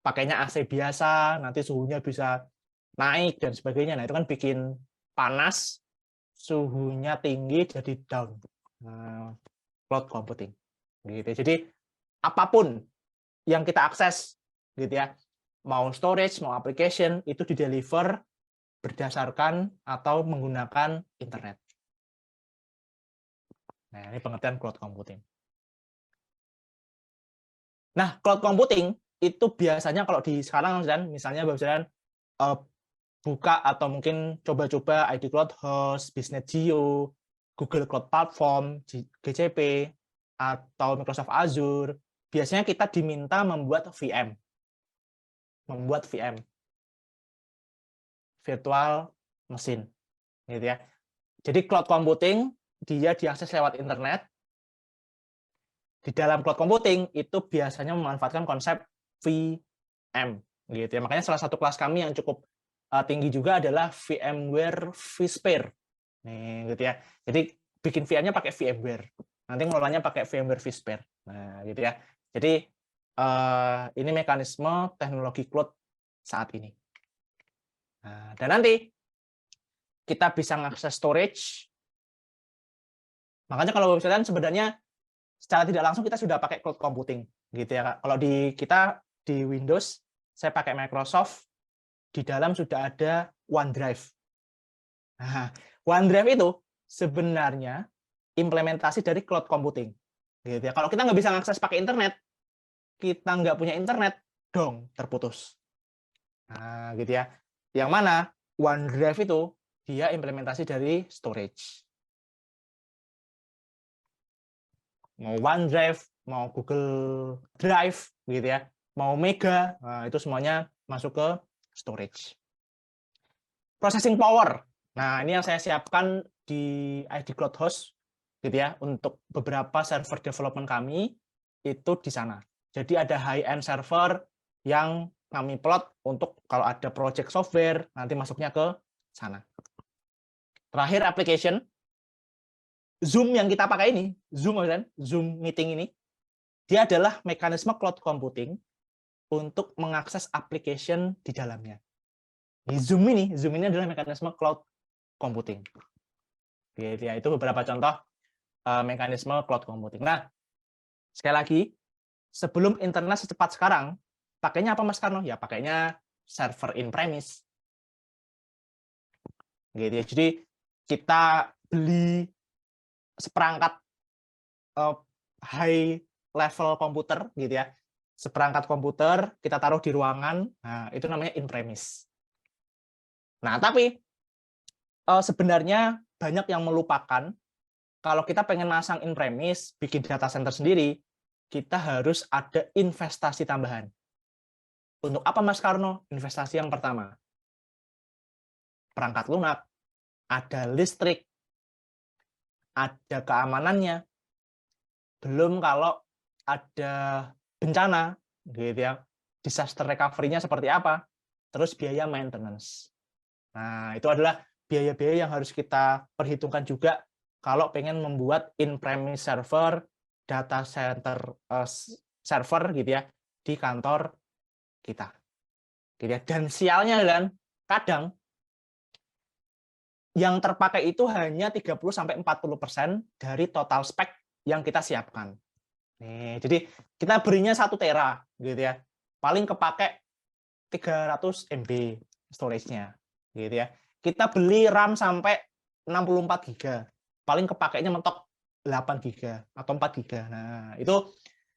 Pakainya AC biasa, nanti suhunya bisa naik dan sebagainya. Nah, itu kan bikin panas, suhunya tinggi, jadi down. Cloud computing. Gitu. Jadi apapun yang kita akses, gitu ya, mau storage, mau application, itu di-deliver berdasarkan atau menggunakan internet. Nah, ini pengertian cloud computing. Nah, cloud computing itu biasanya kalau di sekarang, misalnya buka atau mungkin coba-coba ID Cloud Host, Business Geo, Google Cloud Platform, GCP, atau Microsoft Azure, biasanya kita diminta membuat VM. Membuat VM. Virtual Machine. Gitu ya. Jadi cloud computing, dia diakses lewat internet. Di dalam cloud computing, itu biasanya memanfaatkan konsep VM. Gitu ya. Makanya salah satu kelas kami yang cukup tinggi juga adalah VMware vSphere. Nih, gitu ya. Jadi bikin VM-nya pakai VMware. Nanti ngelolanya pakai VMware vSphere. Nah, gitu ya. Jadi ini mekanisme teknologi cloud saat ini. Nah, dan nanti kita bisa mengakses storage. Makanya kalau misalkan sebenarnya secara tidak langsung kita sudah pakai cloud computing, gitu ya. Kalau di kita di Windows, saya pakai Microsoft, di dalam sudah ada OneDrive. Nah, OneDrive itu sebenarnya implementasi dari cloud computing. Gitu ya. Kalau kita nggak bisa mengakses pakai internet, kita nggak punya internet, dong, terputus. Nah, gitu ya. Yang mana OneDrive itu dia implementasi dari storage. Mau OneDrive, mau Google Drive, gitu ya, mau Mega, nah, itu semuanya masuk ke storage. Processing power. Nah, ini yang saya siapkan di ID Cloud Host, gitu ya, untuk beberapa server development kami itu di sana. Jadi ada high-end server yang kami plot untuk kalau ada project software nanti masuknya ke sana. Terakhir application. Zoom yang kita pakai ini, Zoom meeting ini, dia adalah mekanisme cloud computing untuk mengakses application di dalamnya. Zoom ini adalah mekanisme cloud computing. Ya, itu beberapa contoh mekanisme cloud computing. Nah, sekali lagi, sebelum internet secepat sekarang, pakainya apa, Mas Karno? Ya, pakainya server in-premise. Gitu ya. Jadi, kita beli seperangkat high level komputer, gitu ya. Seperangkat komputer, kita taruh di ruangan, nah, itu namanya in-premise. Nah, tapi sebenarnya banyak yang melupakan kalau kita pengen masang in-premise, bikin data center sendiri, kita harus ada investasi tambahan. Untuk apa, Mas Karno? Investasi yang pertama, perangkat lunak, ada listrik, ada keamanannya, belum kalau ada bencana, gitu ya, disaster recovery-nya seperti apa, terus biaya maintenance. Nah, itu adalah biaya-biaya yang harus kita perhitungkan juga kalau pengen membuat in-premise server, data center server gitu ya, di kantor kita. Gitu ya. Dan sialnya kan, kadang yang terpakai itu hanya 30-40% dari total spek yang kita siapkan. Nih, jadi kita berinya 1 tera gitu ya. Paling kepake 300 MB storage-nya gitu ya. Kita beli RAM sampai 64 GB. Paling kepakainya mentok 8 GB atau 4 GB. Nah, itu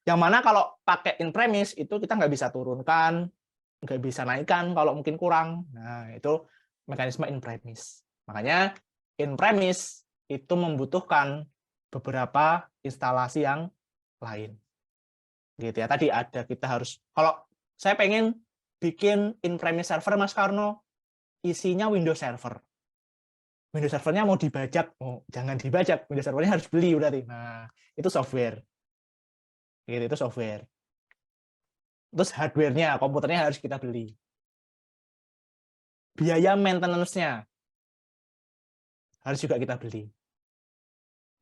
yang mana kalau pakai in-premise itu kita nggak bisa turunkan, nggak bisa naikkan kalau mungkin kurang. Nah, itu mekanisme in-premise. Makanya in-premise itu membutuhkan beberapa instalasi yang lain. Gitu ya. Tadi ada kita harus, kalau saya pengen bikin in-premise server Mas Karno, isinya Windows Server. Windows Servernya mau dibajak, jangan dibajak, Windows Servernya harus beli berarti. Nah, itu software. Gitu, itu software. Terus hardware-nya, komputernya harus kita beli. Biaya maintenance-nya harus juga kita beli.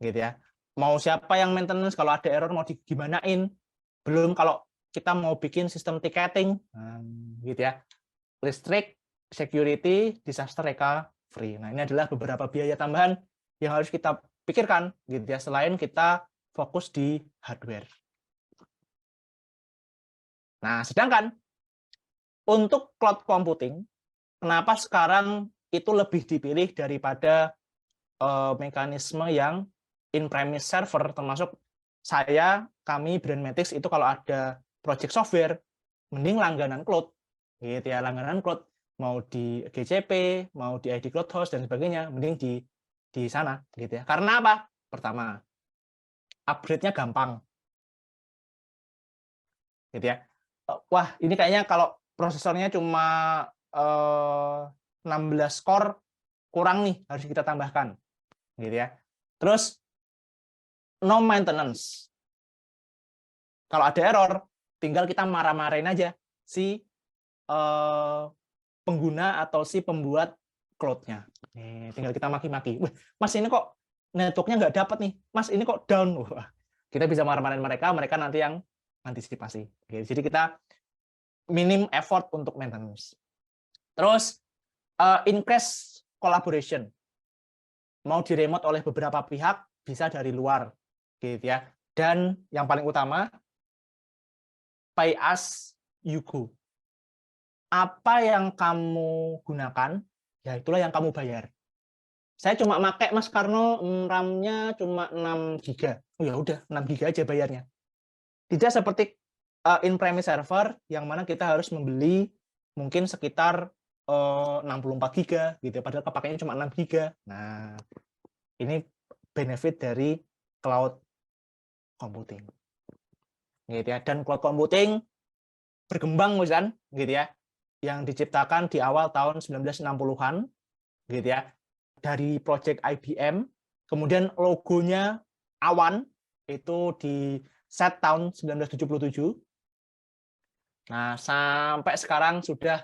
Gitu ya. Mau siapa yang maintenance, kalau ada error mau digimanain. Belum kalau kita mau bikin sistem ticketing, gitu ya. Listrik, security, disaster recovery. Nah, ini adalah beberapa biaya tambahan yang harus kita pikirkan gitu ya, selain kita fokus di hardware. Nah, sedangkan untuk cloud computing, kenapa sekarang itu lebih dipilih daripada mekanisme yang in-premise server, termasuk kami Brandmatics itu kalau ada project software, mending langganan cloud, gitu ya, langganan cloud, mau di GCP, mau di ID Cloud Host dan sebagainya, mending di sana, gitu ya. Karena apa? Pertama, upgrade-nya gampang, gitu ya. Wah, ini kayaknya kalau prosesornya cuma 16 core kurang nih, harus kita tambahkan, gitu ya. Terus no maintenance. Kalau ada error, tinggal kita marah-marahin aja si pengguna atau si pembuat cloud-nya. Tinggal kita maki-maki. Mas ini kok network-nya nggak dapat nih. Mas ini kok down. Wah, kita bisa marah-marahin mereka, mereka nanti yang antisipasi. Jadi kita minim effort untuk maintenance. Terus increase collaboration. Mau di remote oleh beberapa pihak, bisa dari luar, gitu ya. Dan yang paling utama, pay as you go. Apa yang kamu gunakan, ya itulah yang kamu bayar. Saya cuma pakai Mas Karno, RAM-nya cuma 6 GB. Oh ya udah, 6 GB aja bayarnya. Tidak seperti in-premise server yang mana kita harus membeli mungkin sekitar 64 GB gitu, padahal kepakainya cuma 6 GB. Nah, ini benefit dari cloud computing. Gitu ya. Dan cloud computing berkembang misalkan gitu ya, yang diciptakan di awal tahun 1960-an gitu ya, dari project IBM, kemudian logonya awan itu di set tahun 1977. Nah, sampai sekarang sudah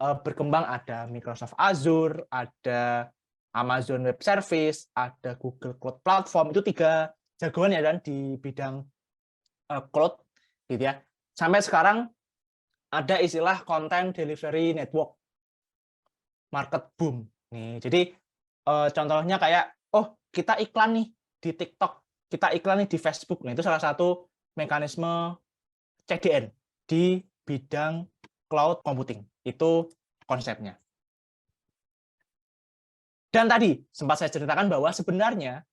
berkembang, ada Microsoft Azure, ada Amazon Web Service, ada Google Cloud Platform, itu 3 jagoan ya dan di bidang cloud gitu ya. Sampai sekarang ada istilah content delivery network, market boom. Nih, jadi contohnya kayak, oh kita iklan nih di TikTok, kita iklan nih di Facebook. Nah, itu salah satu mekanisme CDN di bidang cloud computing. Itu konsepnya. Dan tadi sempat saya ceritakan bahwa sebenarnya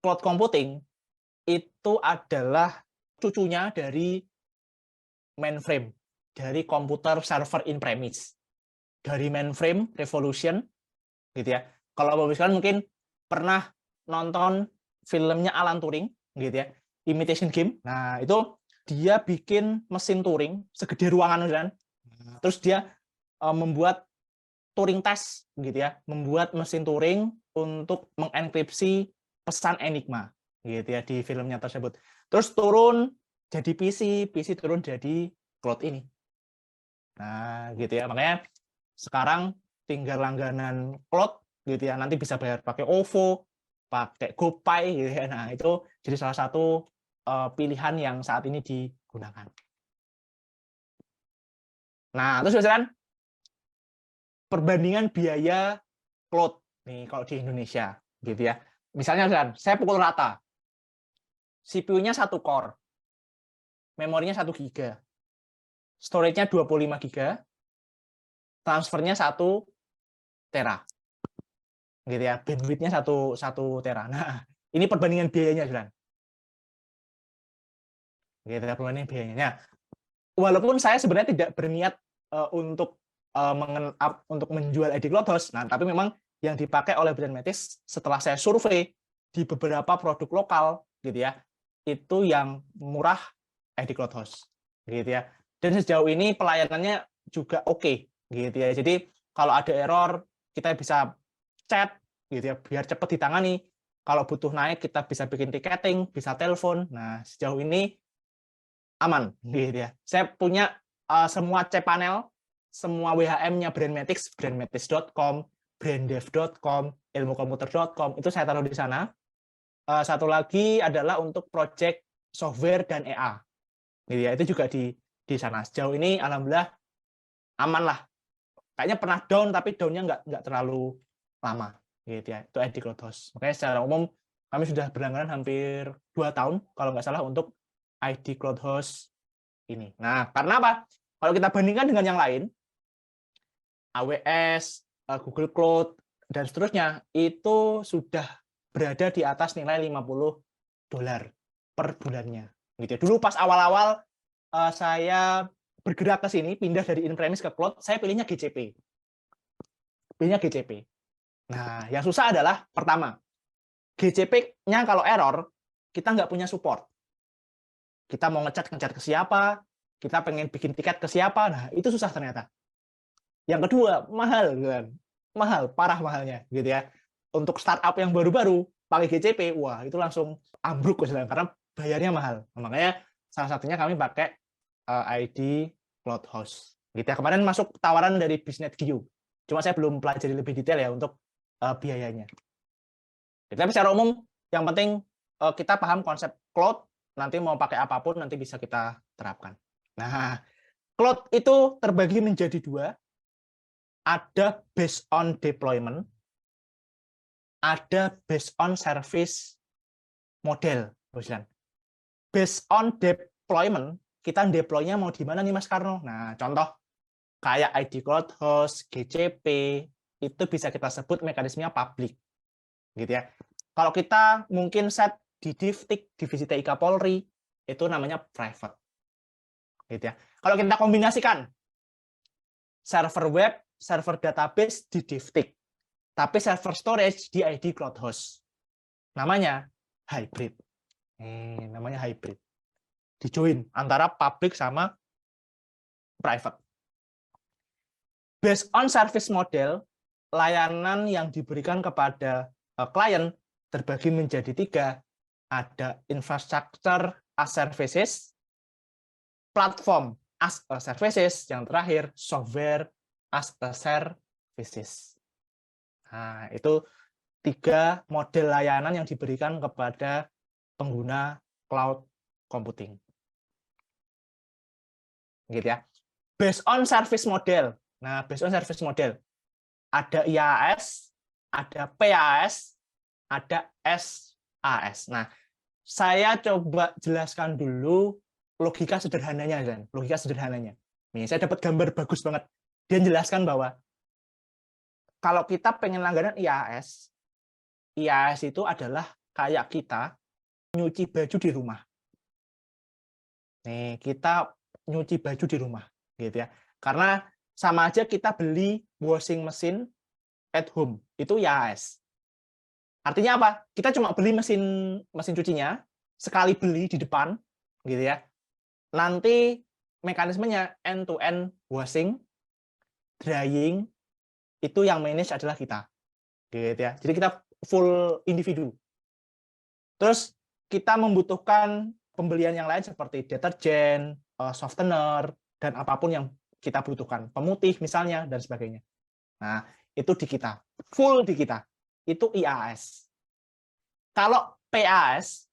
cloud computing itu adalah cucunya dari mainframe, dari komputer server in-premise. Dari mainframe revolution, gitu ya. Kalau Bapak sekalian mungkin pernah nonton filmnya Alan Turing, gitu ya, Imitation Game. Nah, itu dia bikin mesin Turing segede ruangan kan. Terus dia membuat Turing test gitu ya, membuat mesin Turing untuk mengenkripsi pesan Enigma gitu ya di filmnya tersebut. Terus turun jadi PC turun jadi cloud ini. Nah, gitu ya. Makanya sekarang tinggal langganan cloud gitu ya. Nanti bisa bayar pakai OVO, pakai GoPay gitu ya. Nah, itu jadi salah satu pilihan yang saat ini digunakan. Nah, terus misalkan perbandingan biaya cloud nih kalau di Indonesia gitu ya. Misalnya misalkan saya pukul rata. CPU-nya 1 core, memorinya 1 GB, storage-nya 25 GB, transfernya 1 tera. Gitu ya, bandwidth-nya 1 tera. Nah, ini perbandingan biayanya, Jelan. Gitu ya, perbandingan biayanya. Nah, walaupun saya sebenarnya tidak berniat untuk menjual ID Cloud Host, nah, tapi memang yang dipakai oleh Brand Metis setelah saya survei di beberapa produk lokal, gitu ya, itu yang murah ID Cloud Host, gitu ya. Dan sejauh ini pelayanannya juga oke, gitu ya. Jadi kalau ada error kita bisa chat, gitu ya, biar cepat ditangani. Kalau butuh naik kita bisa bikin tiketing, bisa telepon. Nah, sejauh ini aman, gitu ya. Saya punya semua cPanel, semua WHM-nya Brandmatics, brandmatics.com, branddev.com, ilmukomputer.com, itu saya taruh di sana. Satu lagi adalah untuk project software dan EA. Gitu ya, itu juga di sana. Sejauh ini alhamdulillah aman lah. Kayaknya pernah down tapi down-nya nggak terlalu lama gitu ya. Itu ID Cloud Host. Makanya secara umum kami sudah berlangganan hampir 2 tahun kalau nggak salah untuk ID Cloud Host ini. Nah, karena apa? Kalau kita bandingkan dengan yang lain, AWS, Google Cloud dan seterusnya itu sudah berada di atas nilai $50 per bulannya. Gitu ya. Dulu pas awal-awal saya bergerak ke sini, pindah dari in-premise ke cloud, saya pilihnya GCP. Pilihnya GCP. Nah, yang susah adalah, pertama, GCP-nya kalau error, kita nggak punya support. Kita mau ngecat ke siapa, kita pengen bikin tiket ke siapa, nah itu susah ternyata. Yang kedua, mahal, kan? Mahal, parah mahalnya, gitu ya. Untuk startup yang baru-baru, pakai GCP, wah itu langsung ambruk, karena bayarnya mahal. Nah, makanya salah satunya kami pakai ID Cloud Host. Gitu ya. Kemarin masuk tawaran dari BusinessGU. Cuma saya belum pelajari lebih detail ya untuk biayanya. Tapi secara umum yang penting kita paham konsep cloud, nanti mau pakai apapun nanti bisa kita terapkan. Nah, cloud itu terbagi menjadi 2. Ada based on deployment, ada based on service model. Based on deployment, kita deploy-nya mau di mana nih Mas Karno? Nah, contoh kayak ID Cloud Host, GCP, itu bisa kita sebut mekanismenya public. Gitu ya. Kalau kita mungkin set di Divtik, Divisi TIK Polri, itu namanya private. Gitu ya. Kalau kita kombinasikan server web, server database di Divtik, tapi server storage di ID Cloud Host. Namanya hybrid. Namanya hybrid. Dijoin antara public sama private. Based on service model, layanan yang diberikan kepada klien terbagi menjadi 3. Ada infrastructure as services, platform as a services, yang terakhir software as a services. Nah, itu 3 model layanan yang diberikan kepada pengguna cloud computing. Gitu ya. Based on service model. Nah, based on service model. Ada IaaS, ada PaaS, ada SaaS. Nah, saya coba jelaskan dulu logika sederhananya, Dan. Logika sederhananya. Nih, saya dapat gambar bagus banget. Dia jelaskan bahwa kalau kita pengen langganan IaaS itu adalah kayak kita nyuci baju di rumah. Nih, kita nyuci baju di rumah, gitu ya. Karena sama aja kita beli washing machine at home, itu IaaS. Artinya apa? Kita cuma beli mesin cucinya, sekali beli di depan, gitu ya. Nanti mekanismenya end to end washing, drying, itu yang manage adalah kita. Gitu ya. Jadi kita full individu. Terus kita membutuhkan pembelian yang lain seperti deterjen, softener, dan apapun yang kita butuhkan, pemutih misalnya, dan sebagainya. Nah, itu di kita, full di kita. Itu IaaS. Kalau PaaS,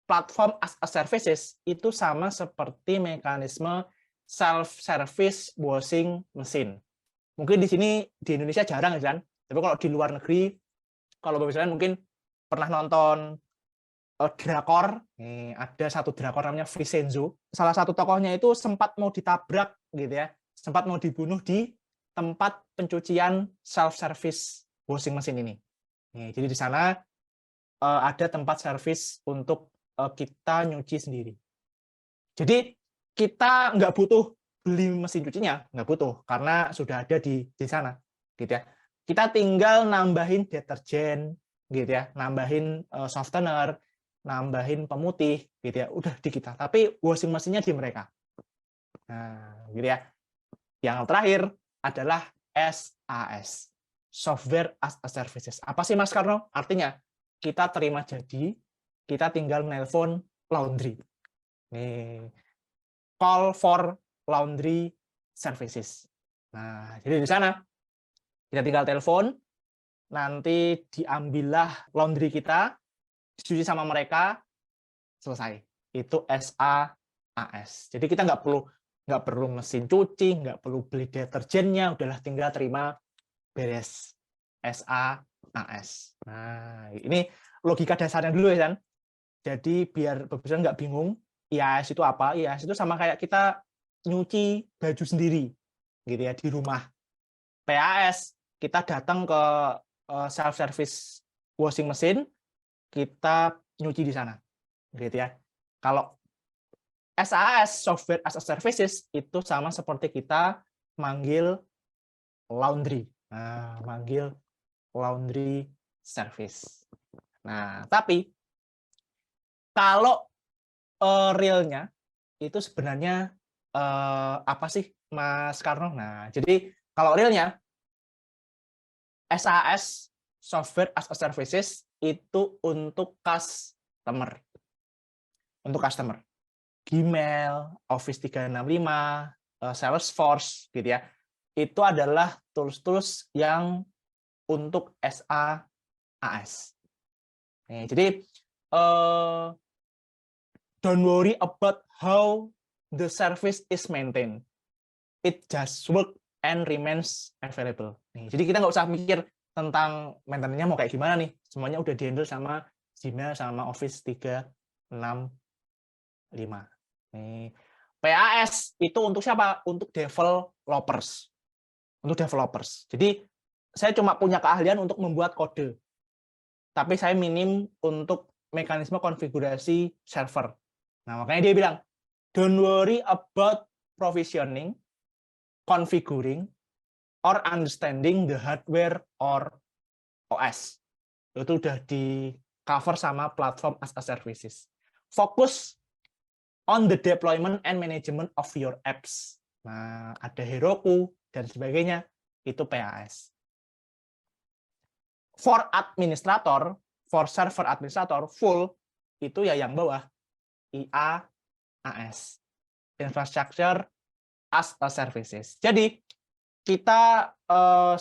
platform as a services, itu sama seperti mekanisme self-service washing machine. Mungkin di sini di Indonesia jarang ya kan, tapi kalau di luar negeri, kalau misalnya mungkin pernah nonton drakor, nih ada satu drakor namanya Vincenzo. Salah satu tokohnya itu sempat mau ditabrak gitu ya, sempat mau dibunuh di tempat pencucian self-service washing machine ini. Nih, jadi di sana ada tempat servis untuk kita nyuci sendiri. Jadi kita nggak butuh beli mesin cucinya, nggak butuh karena sudah ada di sana, gitu ya. Kita tinggal nambahin deterjen, gitu ya, nambahin softener, nambahin pemutih, gitu ya, udah di kita. Tapi washing mesinnya di mereka. Nah, gitu ya. Yang terakhir adalah SaaS, Software as a Services. Apa sih Mas Karno? Artinya kita terima jadi, kita tinggal nelpon laundry. Nih, call for laundry services. Nah, jadi di sana kita tinggal telepon, nanti diambillah laundry kita, dicuci sama mereka, selesai. Itu SaaS. Jadi kita nggak perlu mesin cuci, nggak perlu beli deterjennya, udahlah tinggal terima beres. SaaS. Nah, ini logika dasarnya dulu ya kan. Jadi biar pemirsa nggak bingung, IaaS itu apa? IaaS itu sama kayak kita nyuci baju sendiri, gitu ya, di rumah. PaaS, kita datang ke self-service washing machine, kita nyuci di sana, gitu ya. Kalau SaaS, Software as a Services, itu sama seperti kita manggil laundry. Nah, manggil laundry service. Nah, tapi kalau realnya itu sebenarnya apa sih, Mas Karno? Nah, jadi kalau realnya SaaS, Software as a Services, itu untuk customer. Untuk customer. Gmail, Office 365, Salesforce, gitu ya. Itu adalah tools-tools yang untuk SaaS. Jadi, don't worry about how the service is maintained. It just work and remains available. Jadi kita nggak usah mikir tentang maintenance-nya mau kayak gimana nih. Semuanya udah di-handle sama Gmail sama Office 365. PaaS itu untuk siapa? Untuk developers. Untuk developers. Jadi saya cuma punya keahlian untuk membuat kode. Tapi saya minim untuk mekanisme konfigurasi server. Nah, makanya dia bilang, don't worry about provisioning, configuring, or understanding the hardware or OS. Itu udah di cover sama platform as a services. Fokus on the deployment and management of your apps. Nah, ada Heroku dan sebagainya, itu PaaS. For administrator, for server administrator, full, itu ya yang bawah, IaaS, Infrastructure as a Services. Jadi, kita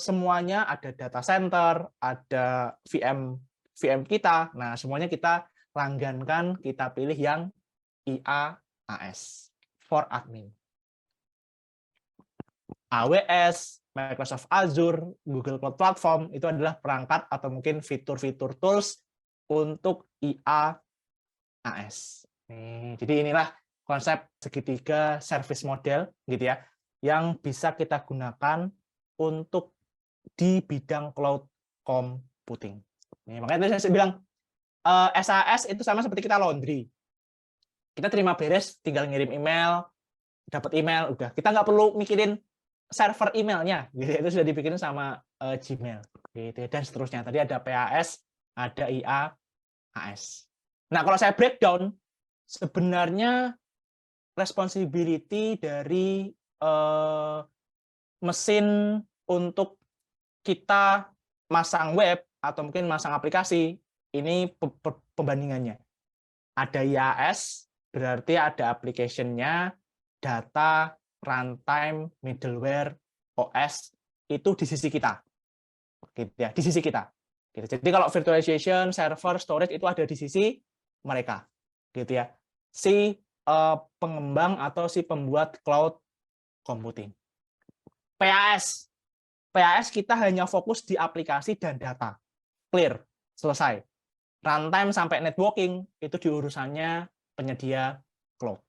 semuanya ada data center, ada VM kita. Nah, semuanya kita langgankan, kita pilih yang IaaS for admin. AWS, Microsoft Azure, Google Cloud Platform itu adalah perangkat atau mungkin fitur-fitur tools untuk IaaS. Jadi inilah konsep segitiga service model gitu ya, yang bisa kita gunakan untuk di bidang cloud computing. Makanya tadi saya bilang SaaS itu sama seperti kita laundry. Kita terima beres, tinggal ngirim email, dapat email, udah. Kita nggak perlu mikirin server emailnya, gitu. Itu sudah dibikin sama Gmail, gitu. Dan seterusnya. Tadi ada PaaS, ada IaaS. Nah, kalau saya breakdown, sebenarnya responsibility dari mesin untuk kita masang web atau mungkin masang aplikasi ini pembandingannya. Ada IaaS, berarti ada application-nya, data, runtime, middleware, OS, itu di sisi kita. Gitu ya, di sisi kita. Gitu. Jadi kalau virtualization, server, storage itu ada di sisi mereka. Gitu ya. Si pengembang atau si pembuat cloud computing. PaaS. PaaS kita hanya fokus di aplikasi dan data. Clear, selesai. Runtime sampai networking itu di urusannya penyedia cloud.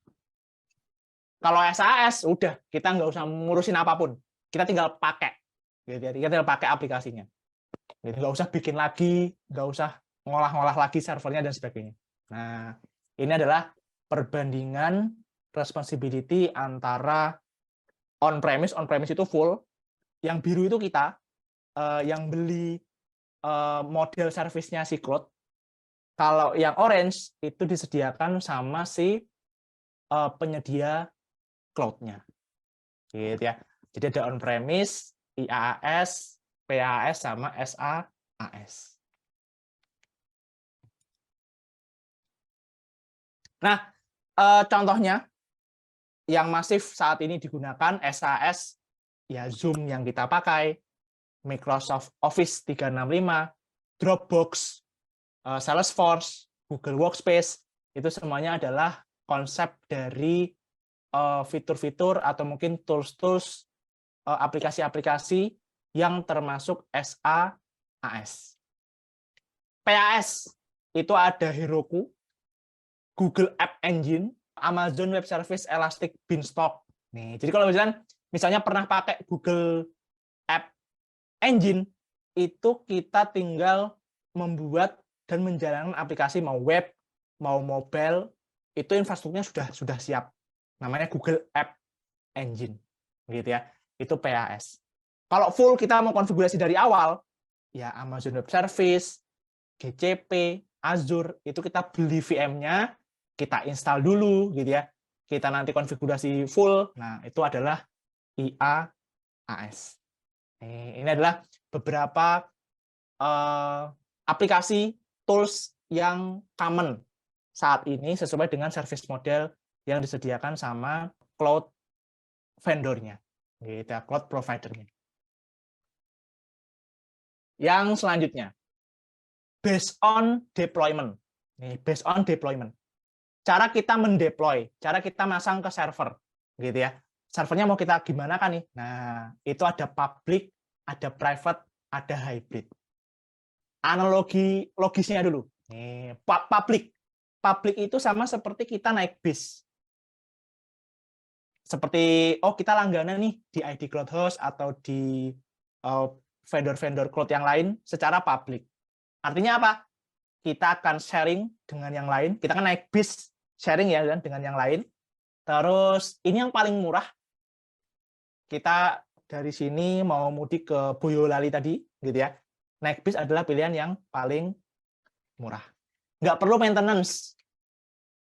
Kalau SaaS udah kita nggak usah ngurusin apapun, kita tinggal pakai, kita tinggal pakai aplikasinya. Jadi nggak usah bikin lagi, nggak usah ngolah-ngolah lagi servernya dan sebagainya. Nah, ini adalah perbandingan responsibility antara on-premise itu full, yang biru itu kita, yang beli model service-nya si cloud. Kalau yang orange itu disediakan sama si penyedia cloud-nya. Gitu ya. Jadi ada on-premise, IaaS, PaaS sama SaaS. Nah, contohnya yang masif saat ini digunakan SaaS ya Zoom yang kita pakai, Microsoft Office 365, Dropbox, Salesforce, Google Workspace, itu semuanya adalah konsep dari fitur-fitur atau mungkin tools-tools aplikasi-aplikasi yang termasuk SaaS. PaaS itu ada Heroku, Google App Engine, Amazon Web Service, Elastic Beanstalk. Nih, jadi kalau misalnya pernah pakai Google App Engine, itu kita tinggal membuat dan menjalankan aplikasi mau web, mau mobile, itu infrastrukturnya sudah siap. Namanya Google App Engine, gitu ya. Itu PaaS. Kalau full kita mau konfigurasi dari awal, ya Amazon Web Service, GCP, Azure, itu kita beli VM-nya, kita install dulu, gitu ya. Kita nanti konfigurasi full. Nah, itu adalah IaaS. Ini adalah beberapa aplikasi tools yang common saat ini sesuai dengan service model yang disediakan sama cloud vendor-nya, gitu ya, cloud provider-nya. Yang selanjutnya, based on deployment. Nih, based on deployment. Cara kita mendeploy, cara kita masang ke server, gitu ya. Servernya mau kita gimana kan nih? Nah, itu ada public, ada private, ada hybrid. Analogi logisnya dulu. Nih, public. Public itu sama seperti kita naik bis. Seperti, kita langganan nih di ID Cloud Host atau di vendor-vendor cloud yang lain secara public. Artinya apa? Kita akan sharing dengan yang lain. Kita kan naik bis sharing ya dengan yang lain. Terus ini yang paling murah. Kita dari sini mau mudik ke Boyolali tadi, gitu ya. Naik bis adalah pilihan yang paling murah. Nggak perlu maintenance.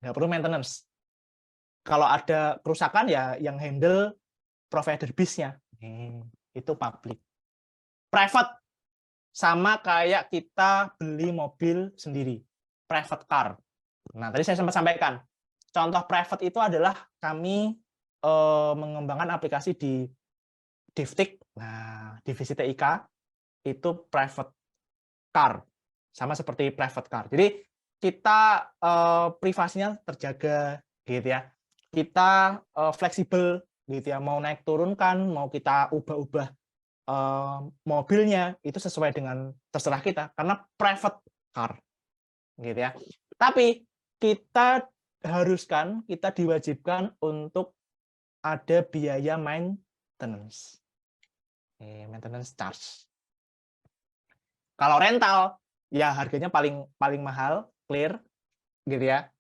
Nggak perlu maintenance. Kalau ada kerusakan ya yang handle provider bisnya. Itu public. Private. Sama kayak kita beli mobil sendiri. Private car. Nah, tadi saya sempat sampaikan. Contoh private itu adalah kami mengembangkan aplikasi di Divtik. Nah, divisi TIK itu private car. Sama seperti private car. Jadi kita privasinya terjaga gitu ya. Kita fleksibel gitu ya. Mau naik turunkan, mau kita ubah-ubah mobilnya itu sesuai dengan terserah kita karena private car gitu ya. Tapi kita diwajibkan untuk ada biaya maintenance. Maintenance charge. Kalau rental ya harganya paling mahal, clear gitu ya.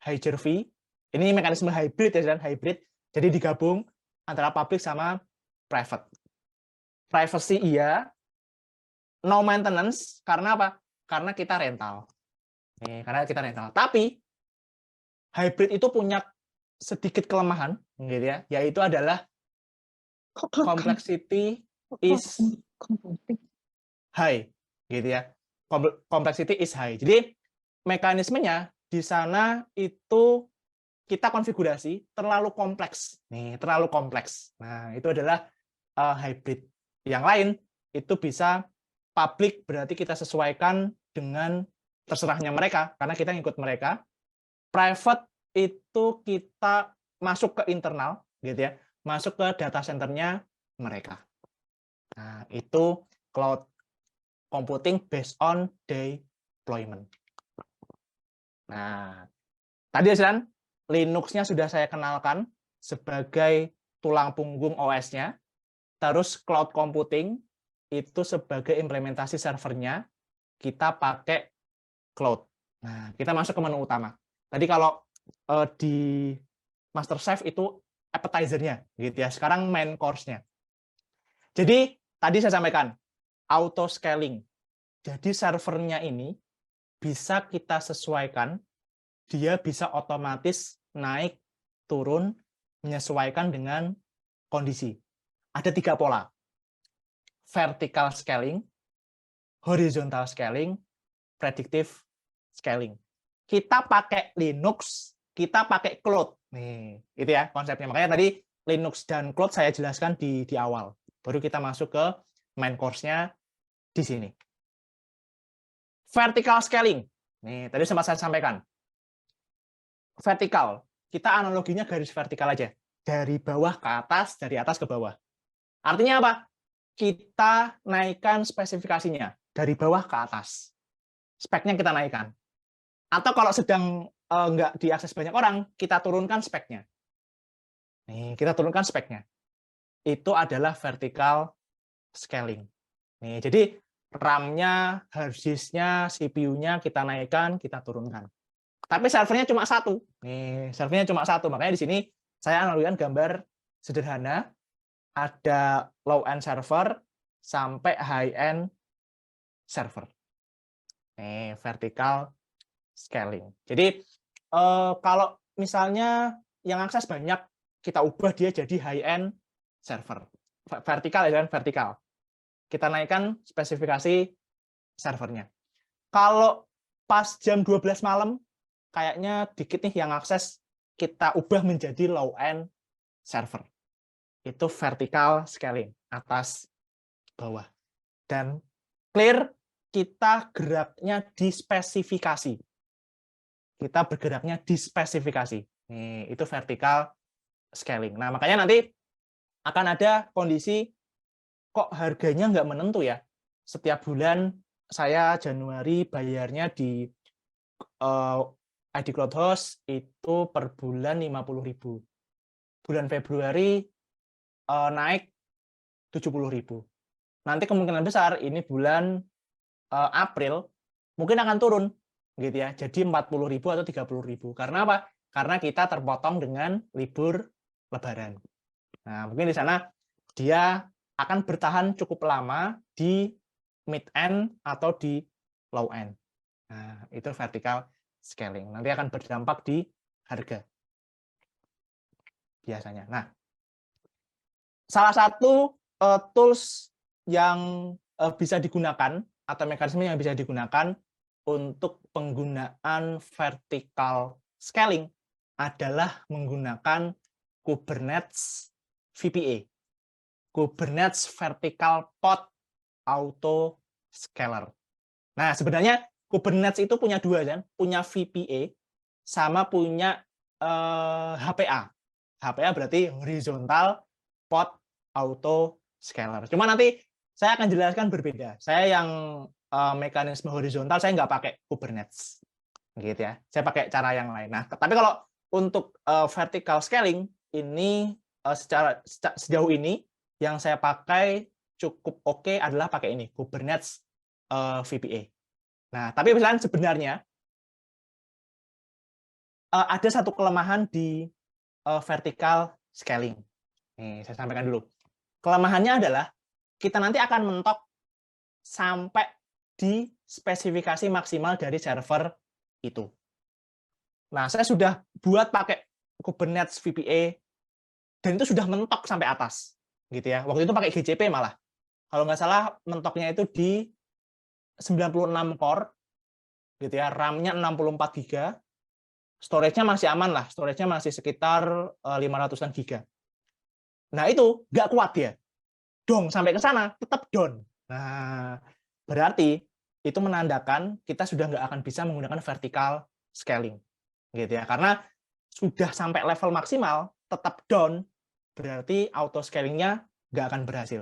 Higher fee. Ini mekanisme hybrid ya, dan hybrid. Jadi digabung antara public sama private. Privacy iya, no maintenance karena apa? Karena kita rental. Tapi hybrid itu punya sedikit kelemahan, gitu ya, yaitu adalah complexity is high, gitu ya. Complexity is high. Jadi mekanismenya di sana itu kita konfigurasi terlalu kompleks. Nih, terlalu kompleks. Nah, itu adalah hybrid. Yang lain itu bisa public, berarti kita sesuaikan dengan terserahnya mereka karena kita ngikut mereka. Private itu kita masuk ke internal gitu ya, masuk ke data centernya mereka. Nah, itu cloud computing based on deployment. Nah, tadi kan Linux-nya sudah saya kenalkan sebagai tulang punggung OS-nya, terus cloud computing itu sebagai implementasi servernya, kita pakai cloud. Nah, kita masuk ke menu utama. Tadi kalau di Master Chef itu appetizer-nya, gitu ya. Sekarang main course-nya. Jadi tadi saya sampaikan auto scaling. Jadi servernya ini bisa kita sesuaikan, dia bisa otomatis naik, turun, menyesuaikan dengan kondisi. Ada 3 pola. Vertical scaling, horizontal scaling, predictive scaling. Kita pakai Linux, kita pakai cloud. Nih, itu ya konsepnya. Makanya tadi Linux dan cloud saya jelaskan di awal. Baru kita masuk ke main course-nya di sini. Vertical scaling. Nih, tadi sempat saya sampaikan. Vertikal, kita analoginya garis vertikal aja. Dari bawah ke atas, dari atas ke bawah. Artinya apa? Kita naikkan spesifikasinya dari bawah ke atas. Speknya kita naikkan. Atau kalau sedang nggak diakses banyak orang, kita turunkan speknya. Nih, kita turunkan speknya. Itu adalah vertical scaling. Nih, jadi RAM-nya, hard disk-nya, CPU-nya kita naikkan, kita turunkan. Tapi servernya cuma satu. Nih, servernya cuma satu. Makanya di sini saya analogikan gambar sederhana. Ada low-end server sampai high-end server. Nih, vertical scaling. Jadi kalau misalnya yang akses banyak, kita ubah dia jadi high-end server. Vertikal ya kan, vertikal. Kita naikkan spesifikasi servernya. Kalau pas jam 12 malam, kayaknya dikit nih yang akses, kita ubah menjadi low-end server. Itu vertical scaling, atas bawah. Dan clear, kita geraknya di spesifikasi. Kita bergeraknya di spesifikasi. Nih, itu vertical scaling. Nah, makanya nanti akan ada kondisi kok harganya nggak menentu ya. Setiap bulan saya Januari bayarnya di ID Cloud Host itu per bulan 50.000. Bulan Februari naik 70.000. Nanti kemungkinan besar ini bulan April mungkin akan turun gitu ya. Jadi 40.000 atau 30.000. Karena apa? Karena kita terpotong dengan libur Lebaran. Nah, mungkin di sana dia akan bertahan cukup lama di mid end atau di low end. Nah, itu vertical scaling. Nanti akan berdampak di harga biasanya. Nah, salah satu tools yang bisa digunakan atau mekanisme yang bisa digunakan untuk penggunaan vertical scaling adalah menggunakan Kubernetes VPA. Kubernetes Vertical Pod Auto Scaler. Nah, sebenarnya Kubernetes itu punya dua kan, punya VPA sama punya HPA. HPA berarti Horizontal Pod Auto Scaler. Cuma nanti saya akan jelaskan berbeda. Saya yang mekanisme horizontal saya nggak pakai Kubernetes, gitu ya. Saya pakai cara yang lain. Nah, tapi kalau untuk vertical scaling ini secara sejauh ini yang saya pakai cukup oke adalah pakai ini Kubernetes VPA. Nah, tapi misalnya sebenarnya ada satu kelemahan di vertical scaling. Nih, saya sampaikan dulu. Kelemahannya adalah kita nanti akan mentok sampai di spesifikasi maksimal dari server itu. Nah, saya sudah buat pakai Kubernetes VPA dan itu sudah mentok sampai atas, gitu ya. Waktu itu pakai GCP malah. Kalau nggak salah mentoknya itu di 96 core, gitu ya, RAM-nya 64 GB, storage-nya masih aman lah, storage-nya masih sekitar 500-an GB. Nah, itu nggak kuat dia. Dong, sampai ke sana, tetap down. Nah, berarti itu menandakan kita sudah nggak akan bisa menggunakan vertical scaling. Gitu ya, karena sudah sampai level maksimal, tetap down, berarti auto scaling-nya nggak akan berhasil.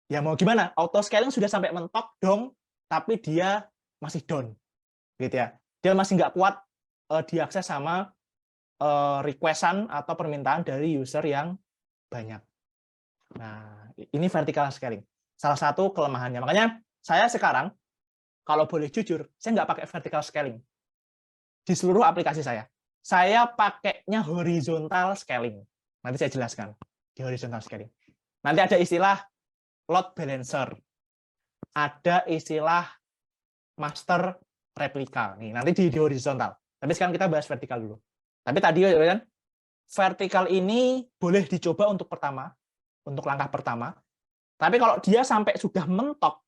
Ya mau gimana? Auto scaling sudah sampai mentok dong, tapi dia masih down. Gitu ya. Dia masih nggak kuat diakses sama request-an atau permintaan dari user yang banyak. Nah, ini vertical scaling. Salah satu kelemahannya. Makanya saya sekarang, kalau boleh jujur, saya nggak pakai vertical scaling di seluruh aplikasi saya. Saya pakainya horizontal scaling. Nanti saya jelaskan di horizontal scaling. Nanti ada istilah load balancer. Ada istilah master replika. Nih, nanti di horizontal. Tapi sekarang kita bahas vertikal dulu. Tapi tadi kan vertikal ini boleh dicoba untuk langkah pertama. Tapi kalau dia sampai sudah mentok,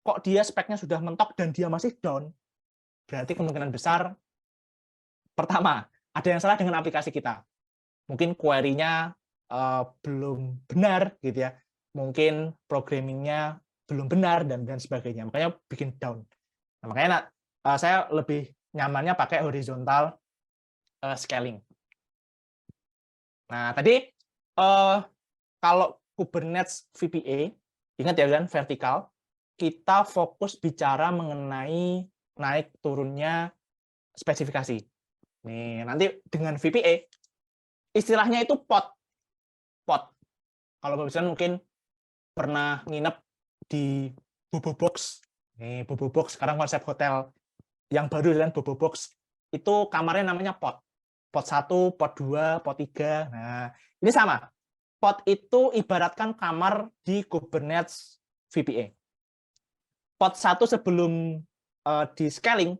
kok dia speknya sudah mentok dan dia masih down, berarti kemungkinan besar pertama, ada yang salah dengan aplikasi kita. Mungkin query-nya belum benar gitu ya. Mungkin programming-nya belum benar dan sebagainya. Makanya bikin down. Nah, makanya saya lebih nyamannya pakai horizontal scaling. Nah, tadi kalau Kubernetes VPA, ingat ya kan, vertikal, kita fokus bicara mengenai naik turunnya spesifikasi. Nih, nanti dengan VPA, istilahnya itu pod. Kalau misalnya mungkin pernah nginep di Bobo Box. Nih, Bobo Box, sekarang konsep hotel yang baru kan Bobo Box. Itu kamarnya namanya pod. Pod 1, pod 2, pod 3. Nah, ini sama. Pod itu ibaratkan kamar di Kubernetes VPA. Pod 1 sebelum di scaling,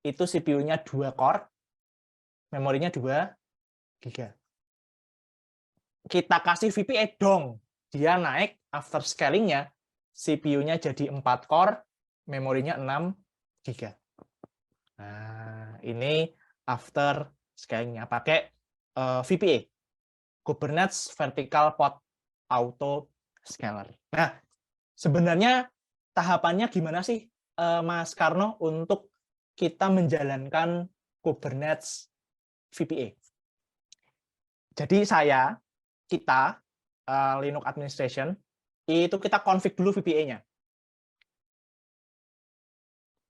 itu CPU-nya 2 core, memorinya 2 GB. Kita kasih VPA dong, dia naik after scaling-nya, CPU-nya jadi 4 core, memorinya 6 GB. Nah, ini after scaling-nya pakai VPA, Kubernetes Vertical Pod Auto Scaler. Nah, sebenarnya tahapannya gimana sih, Mas Karno, untuk kita menjalankan Kubernetes VPA? Jadi kita Linux Administration itu kita config dulu VPA-nya.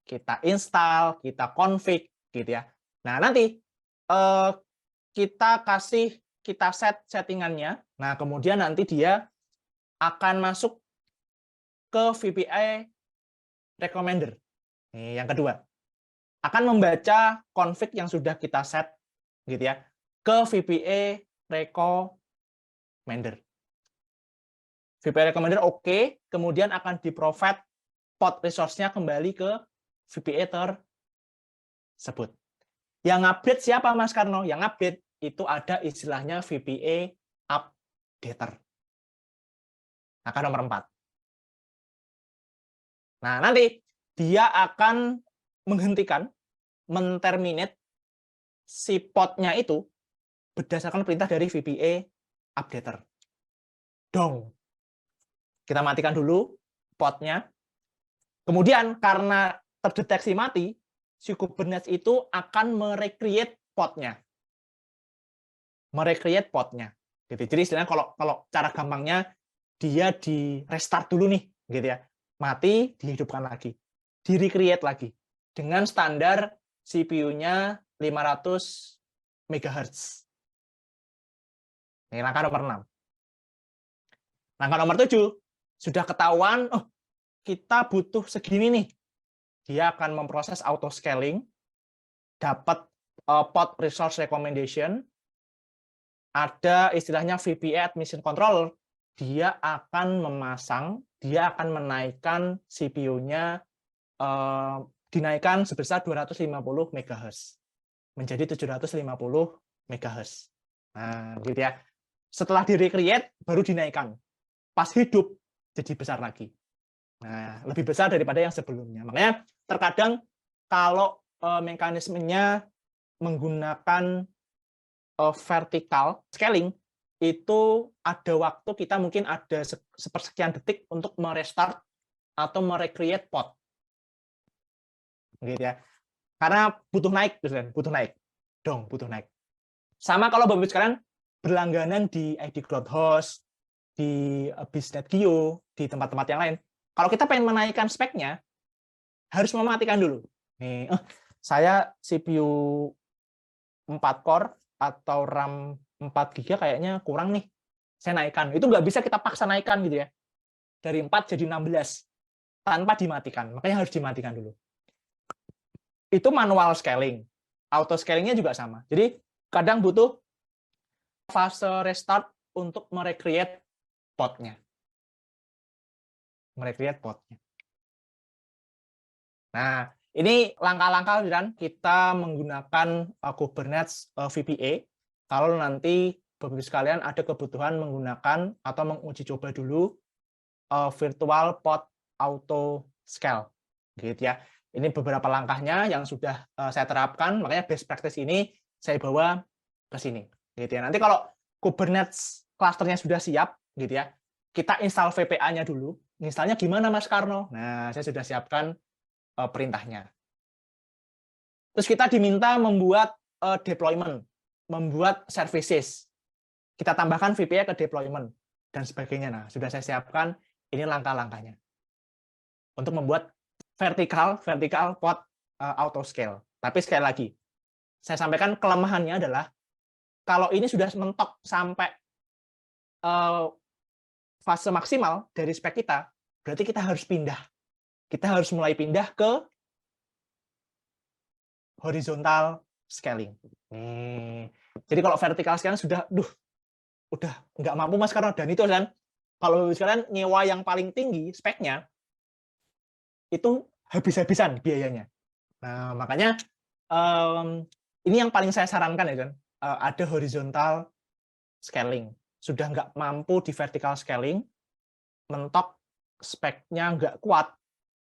Kita install, kita config gitu ya. Nah, nanti kita set settingannya. Nah, kemudian nanti dia akan masuk ke VPA recommender. Nih, yang kedua. Akan membaca config yang sudah kita set gitu ya ke VPA recommender. VPA recommender oke, kemudian akan di-provide pod resource-nya kembali ke VPA tersebut. Yang update siapa, Mas Karno? Yang update itu ada istilahnya VPA updater. Angka nomor 4. Nah, nanti dia akan menghentikan, menterminate si podnya itu berdasarkan perintah dari VPA updater. Dong. Kita matikan dulu podnya. Kemudian karena terdeteksi mati, si Kubernetes itu akan merecreate podnya. Merecreate podnya. Gitu. Jadi istilahnya kalau cara gampangnya dia di restart dulu nih, gitu ya. Mati, dihidupkan lagi. Di-recreate lagi dengan standar CPU-nya 500 MHz. Ini langkah nomor 6. Langkah nomor 7, sudah ketahuan, oh, kita butuh segini nih. Dia akan memproses auto scaling, dapat pod resource recommendation, ada istilahnya VPA admission controller, dia akan memasang, dia akan menaikkan CPU-nya, dinaikkan sebesar 250 MHz menjadi 750 MHz. Nah, gitu ya. Setelah di-recreate baru dinaikkan. Pas hidup jadi besar lagi. Nah, lebih besar daripada yang sebelumnya. Makanya terkadang kalau mekanismenya menggunakan vertical scaling, itu ada waktu kita mungkin ada sepersekian detik untuk merestart atau merecreate pot. Gitu ya. Karena butuh naik, butuh naik. Butuh naik. Sama kalau Bapak Ibu sekalian berlangganan di ID Cloudhost, di BizNetGeo, di tempat-tempat yang lain. Kalau kita pengen menaikkan speknya, harus mematikan dulu. Nih, saya CPU 4 core atau RAM 4 GB kayaknya kurang nih. Saya naikkan. Itu nggak bisa kita paksa naikkan gitu ya. Dari 4 jadi 16 tanpa dimatikan. Makanya harus dimatikan dulu. Itu manual scaling. Auto scalingnya juga sama. Jadi kadang butuh fase restart untuk merecreate potnya. Merecreate potnya. Nah, ini langkah-langkah dan kita menggunakan Kubernetes VPA. Kalau nanti Bapak Ibu sekalian ada kebutuhan menggunakan atau menguji coba dulu virtual pod auto scale, gitu ya. Ini beberapa langkahnya yang sudah saya terapkan, makanya best practice ini saya bawa ke sini, gitu ya. Nanti kalau Kubernetes clusternya sudah siap, gitu ya, kita install VPA-nya dulu. Installnya gimana, Mas Karno? Nah, saya sudah siapkan perintahnya. Terus kita diminta membuat deployment, membuat services. Kita tambahkan VPA ke deployment dan sebagainya. Nah, sudah saya siapkan, ini langkah-langkahnya. Untuk membuat vertical pod auto scale. Tapi sekali lagi, saya sampaikan kelemahannya adalah kalau ini sudah mentok sampai fase maksimal dari spek kita, berarti kita harus pindah. Kita harus mulai pindah ke horizontal scaling. Jadi kalau vertical scaling sudah, udah nggak mampu Mas Karno, dan itu kan kalau sekalian nyewa yang paling tinggi speknya itu habis-habisan biayanya. Nah, makanya ini yang paling saya sarankan ya kan, ada horizontal scaling. Sudah nggak mampu di vertical scaling, mentok speknya nggak kuat,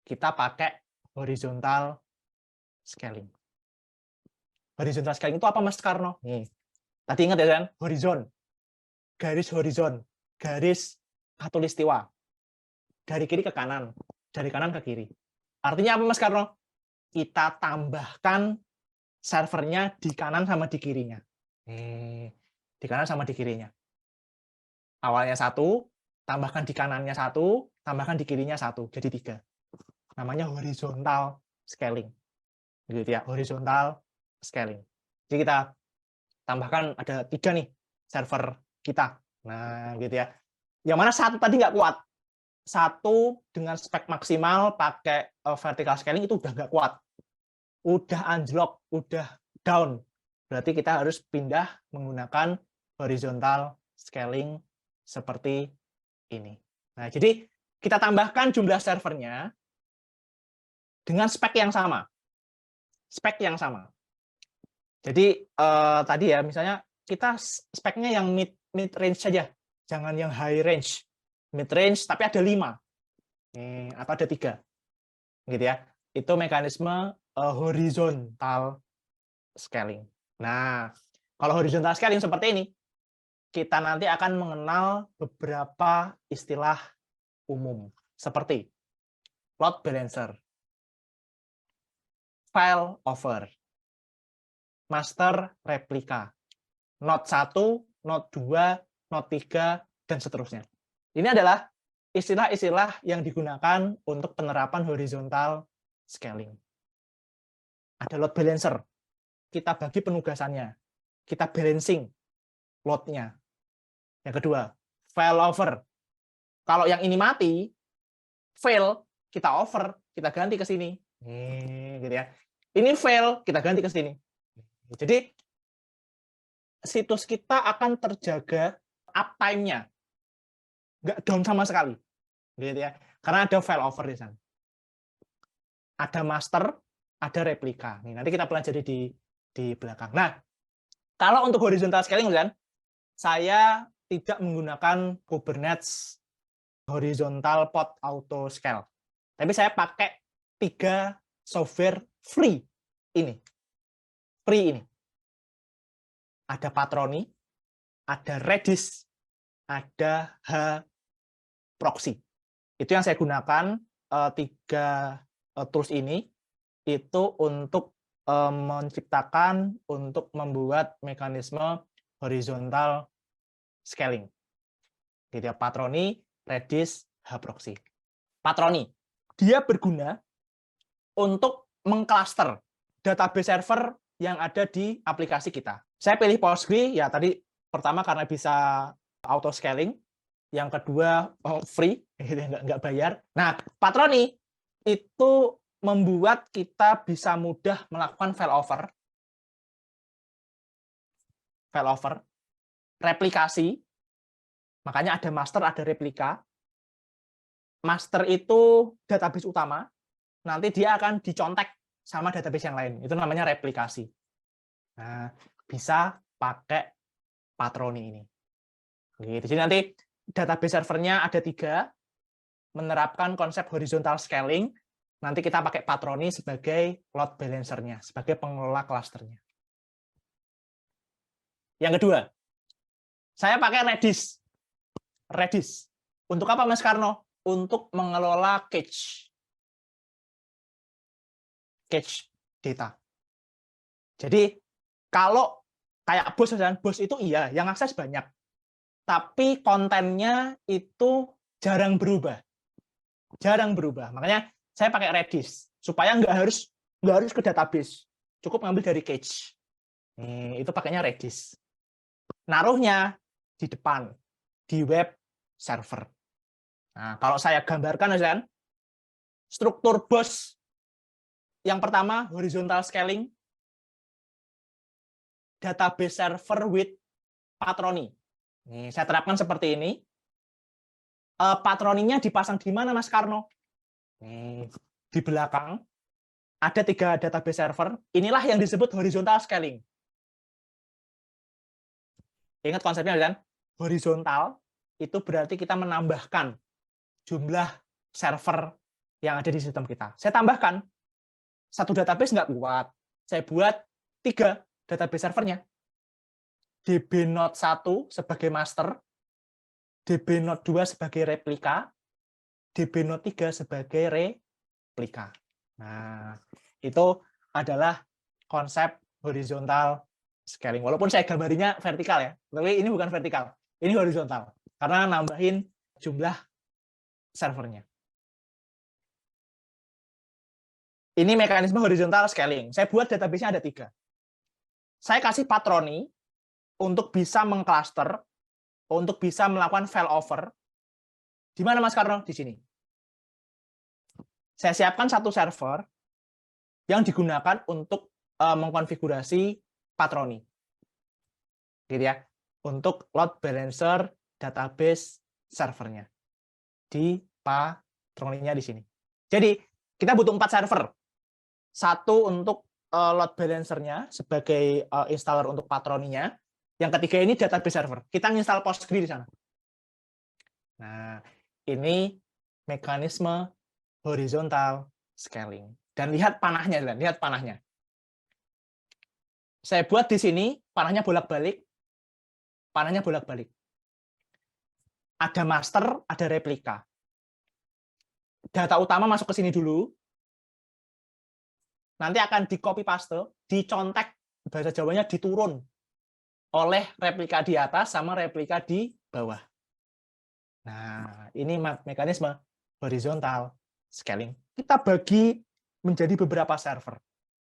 kita pakai horizontal scaling. Horizontal scaling itu apa Mas Karno? Nih, tadi ingat ya kan, horizon, garis khatulistiwa, dari kiri ke kanan, dari kanan ke kiri. Artinya apa Mas Karno? Kita tambahkan servernya di kanan sama di kirinya. Di kanan sama di kirinya. Awalnya 1, tambahkan di kanannya 1, tambahkan di kirinya 1, jadi 3. Namanya horizontal scaling. Gitu ya, horizontal scaling. Jadi kita tambahkan ada 3 nih server kita. Nah, gitu ya. Yang mana 1 tadi nggak kuat. 1 dengan spek maksimal pakai vertical scaling itu udah nggak kuat. Udah anjlok, udah down. Berarti kita harus pindah menggunakan horizontal scaling seperti ini. Nah, jadi kita tambahkan jumlah servernya dengan spek yang sama. Spek yang sama. Jadi tadi ya, misalnya kita speknya yang mid range saja, jangan yang high range. Mid range tapi ada 5. Atau ada 3. Gitu ya. Itu mekanisme horizontal scaling. Nah, kalau horizontal scaling seperti ini, kita nanti akan mengenal beberapa istilah umum seperti load balancer, file over, master replika, node 1, node 2, node 3, dan seterusnya. Ini adalah istilah-istilah yang digunakan untuk penerapan horizontal scaling. Ada load balancer, kita bagi penugasannya, kita balancing load-nya. Yang kedua, file over. Kalau yang ini mati, fail, kita over, kita ganti ke sini. Gitu ya. Ini fail, kita ganti ke sini. Jadi situs kita akan terjaga uptime-nya, nggak down sama sekali, gitu ya. Karena ada file over di sana. Ada master, ada replika. Nih, nanti kita pelajari di belakang. Nah, kalau untuk horizontal scaling, kan, saya tidak menggunakan Kubernetes horizontal pod auto scale. Tapi saya pakai 3 software free ini. Free ini. Ada Patroni, ada Redis, ada Hproxy. Itu yang saya gunakan 3 tools ini itu untuk menciptakan, untuk membuat mekanisme horizontal scaling. Gitu ya, Patroni, Redis, Hproxy. Patroni, dia berguna untuk mengcluster database server yang ada di aplikasi kita. Saya pilih Postgre, ya tadi pertama karena bisa auto scaling, yang kedua free, nggak bayar. Nah, Patroni itu membuat kita bisa mudah melakukan failover, replikasi, makanya ada master, ada replika. Master itu database utama, nanti dia akan dicontek sama database yang lain. Itu namanya replikasi. Nah, bisa pakai Patroni ini. Gitu. Jadi nanti database servernya ada 3, menerapkan konsep horizontal scaling. Nanti kita pakai Patroni sebagai load balancer-nya, sebagai pengelola klasternya. Yang kedua, saya pakai Redis. Redis. Untuk apa, Mas Karno? Untuk mengelola cache data. Jadi kalau kayak bos itu iya, yang akses banyak, tapi kontennya itu jarang berubah. Makanya saya pakai Redis supaya nggak harus ke database, cukup ngambil dari cache. Itu pakainya Redis. Naruhnya di depan di web server. Nah, kalau saya gambarkan, struktur BOS yang pertama horizontal scaling, database server with Patroni. Saya terapkan seperti ini. Patroninya dipasang di mana, Mas Karno? Di belakang ada 3 database server. Inilah yang disebut horizontal scaling. Ingat konsepnya, kan? Horizontal itu berarti kita menambahkan jumlah server yang ada di sistem kita. Saya tambahkan, 1 database nggak kuat. Saya buat 3 database servernya. DB Node 1 sebagai master, DB Node 2 sebagai replika, DB Node 3 sebagai replika. Nah, itu adalah konsep horizontal scaling. Walaupun saya gambarinya vertikal ya, tapi ini bukan vertikal, ini horizontal. Karena nambahin jumlah servernya. Ini mekanisme horizontal scaling. Saya buat database-nya ada 3. Saya kasih Patroni untuk bisa mengcluster, untuk bisa melakukan failover. Di mana, Mas Karno? Di sini. Saya siapkan 1 server yang digunakan untuk mengkonfigurasi Patroni. Gitu ya. Untuk load balancer database servernya. Di Patroninya di sini. Jadi, kita butuh 4 server. 1 untuk load balancer-nya sebagai installer untuk Patroninya. Yang ketiga ini database server. Kita install Postgre di sana. Nah, ini mekanisme horizontal scaling. Dan lihat panahnya, lihat panahnya. Saya buat di sini, panahnya bolak-balik. Ada master, ada replika. Data utama masuk ke sini dulu. Nanti akan di copy paste, dicontek, bahasa Jawanya diturun oleh replika di atas sama replika di bawah. Nah, ini mekanisme horizontal scaling. Kita bagi menjadi beberapa server,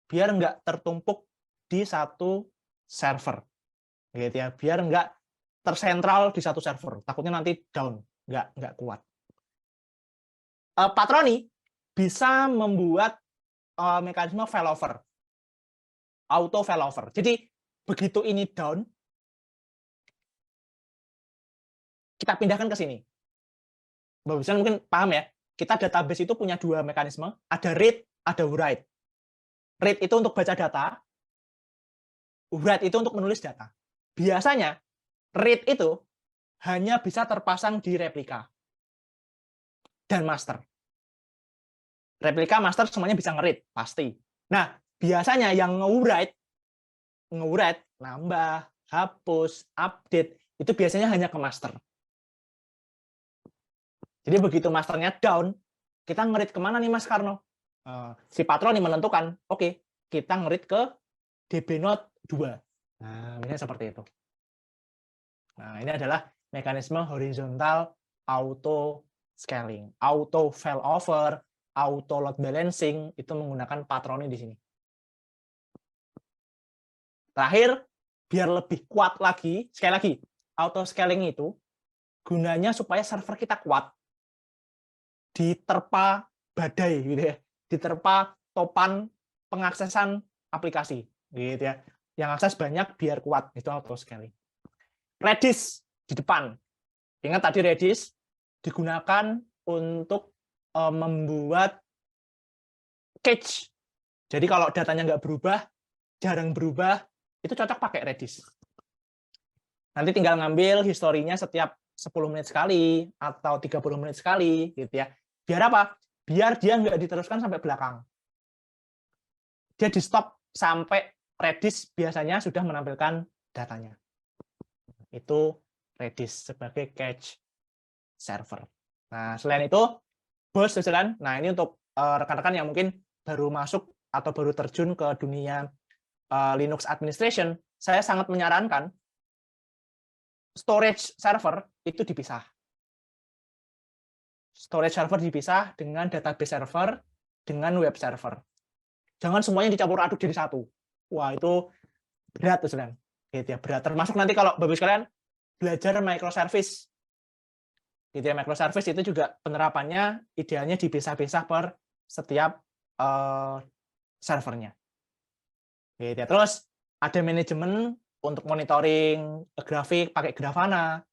biar nggak tertumpuk di 1 server. Gitu ya, biar nggak tersentral di 1 server. Takutnya nanti down, nggak kuat. Patroni bisa membuat mekanisme failover, auto failover. Jadi begitu ini down, kita pindahkan ke sini. Bapak mungkin paham ya, kita database itu punya 2 mekanisme, ada read, ada write. Read itu untuk baca data, write itu untuk menulis data. Biasanya, read itu hanya bisa terpasang di replika dan master. Replika, master semuanya bisa nge-read, pasti. Nah, biasanya yang nge-write, nambah, hapus, update, itu biasanya hanya ke master. Jadi begitu masternya down, kita nge-read kemana nih Mas Karno? Si patron yang menentukan, oke, kita nge-read ke DB Note 2. Nah, misalnya seperti itu. Nah, ini adalah mekanisme horizontal auto scaling, auto failover, auto load balancing, itu menggunakan patroni di sini. Terakhir, biar lebih kuat lagi, sekali lagi, auto scaling itu gunanya supaya server kita kuat, diterpa badai gitu ya, diterpa topan pengaksesan aplikasi gitu ya. Yang akses banyak biar kuat, itu auto scaling. Redis di depan. Ingat tadi Redis digunakan untuk membuat cache. Jadi kalau datanya nggak berubah, jarang berubah, itu cocok pakai Redis. Nanti tinggal ngambil historinya setiap 10 menit sekali atau 30 menit sekali gitu ya. Biar apa? Biar dia nggak diteruskan sampai belakang. Dia di stop sampai Redis biasanya sudah menampilkan datanya. Itu Redis sebagai cache server. Nah, selain itu, bos jalan. Nah, ini untuk rekan-rekan yang mungkin baru masuk atau baru terjun ke dunia Linux administration, saya sangat menyarankan storage server itu dipisah. Storage server dipisah dengan database server, dengan web server. Jangan semuanya dicampur aduk jadi satu. Wah, itu berat tuh, Selan. Gitu ya, berat. Termasuk nanti kalau Bapak sekalian belajar microservice. Gitu ya, microservice itu juga penerapannya idealnya dipisah-pisah per setiap servernya. Gitu ya. Terus ada manajemen untuk monitoring grafik pakai Grafana.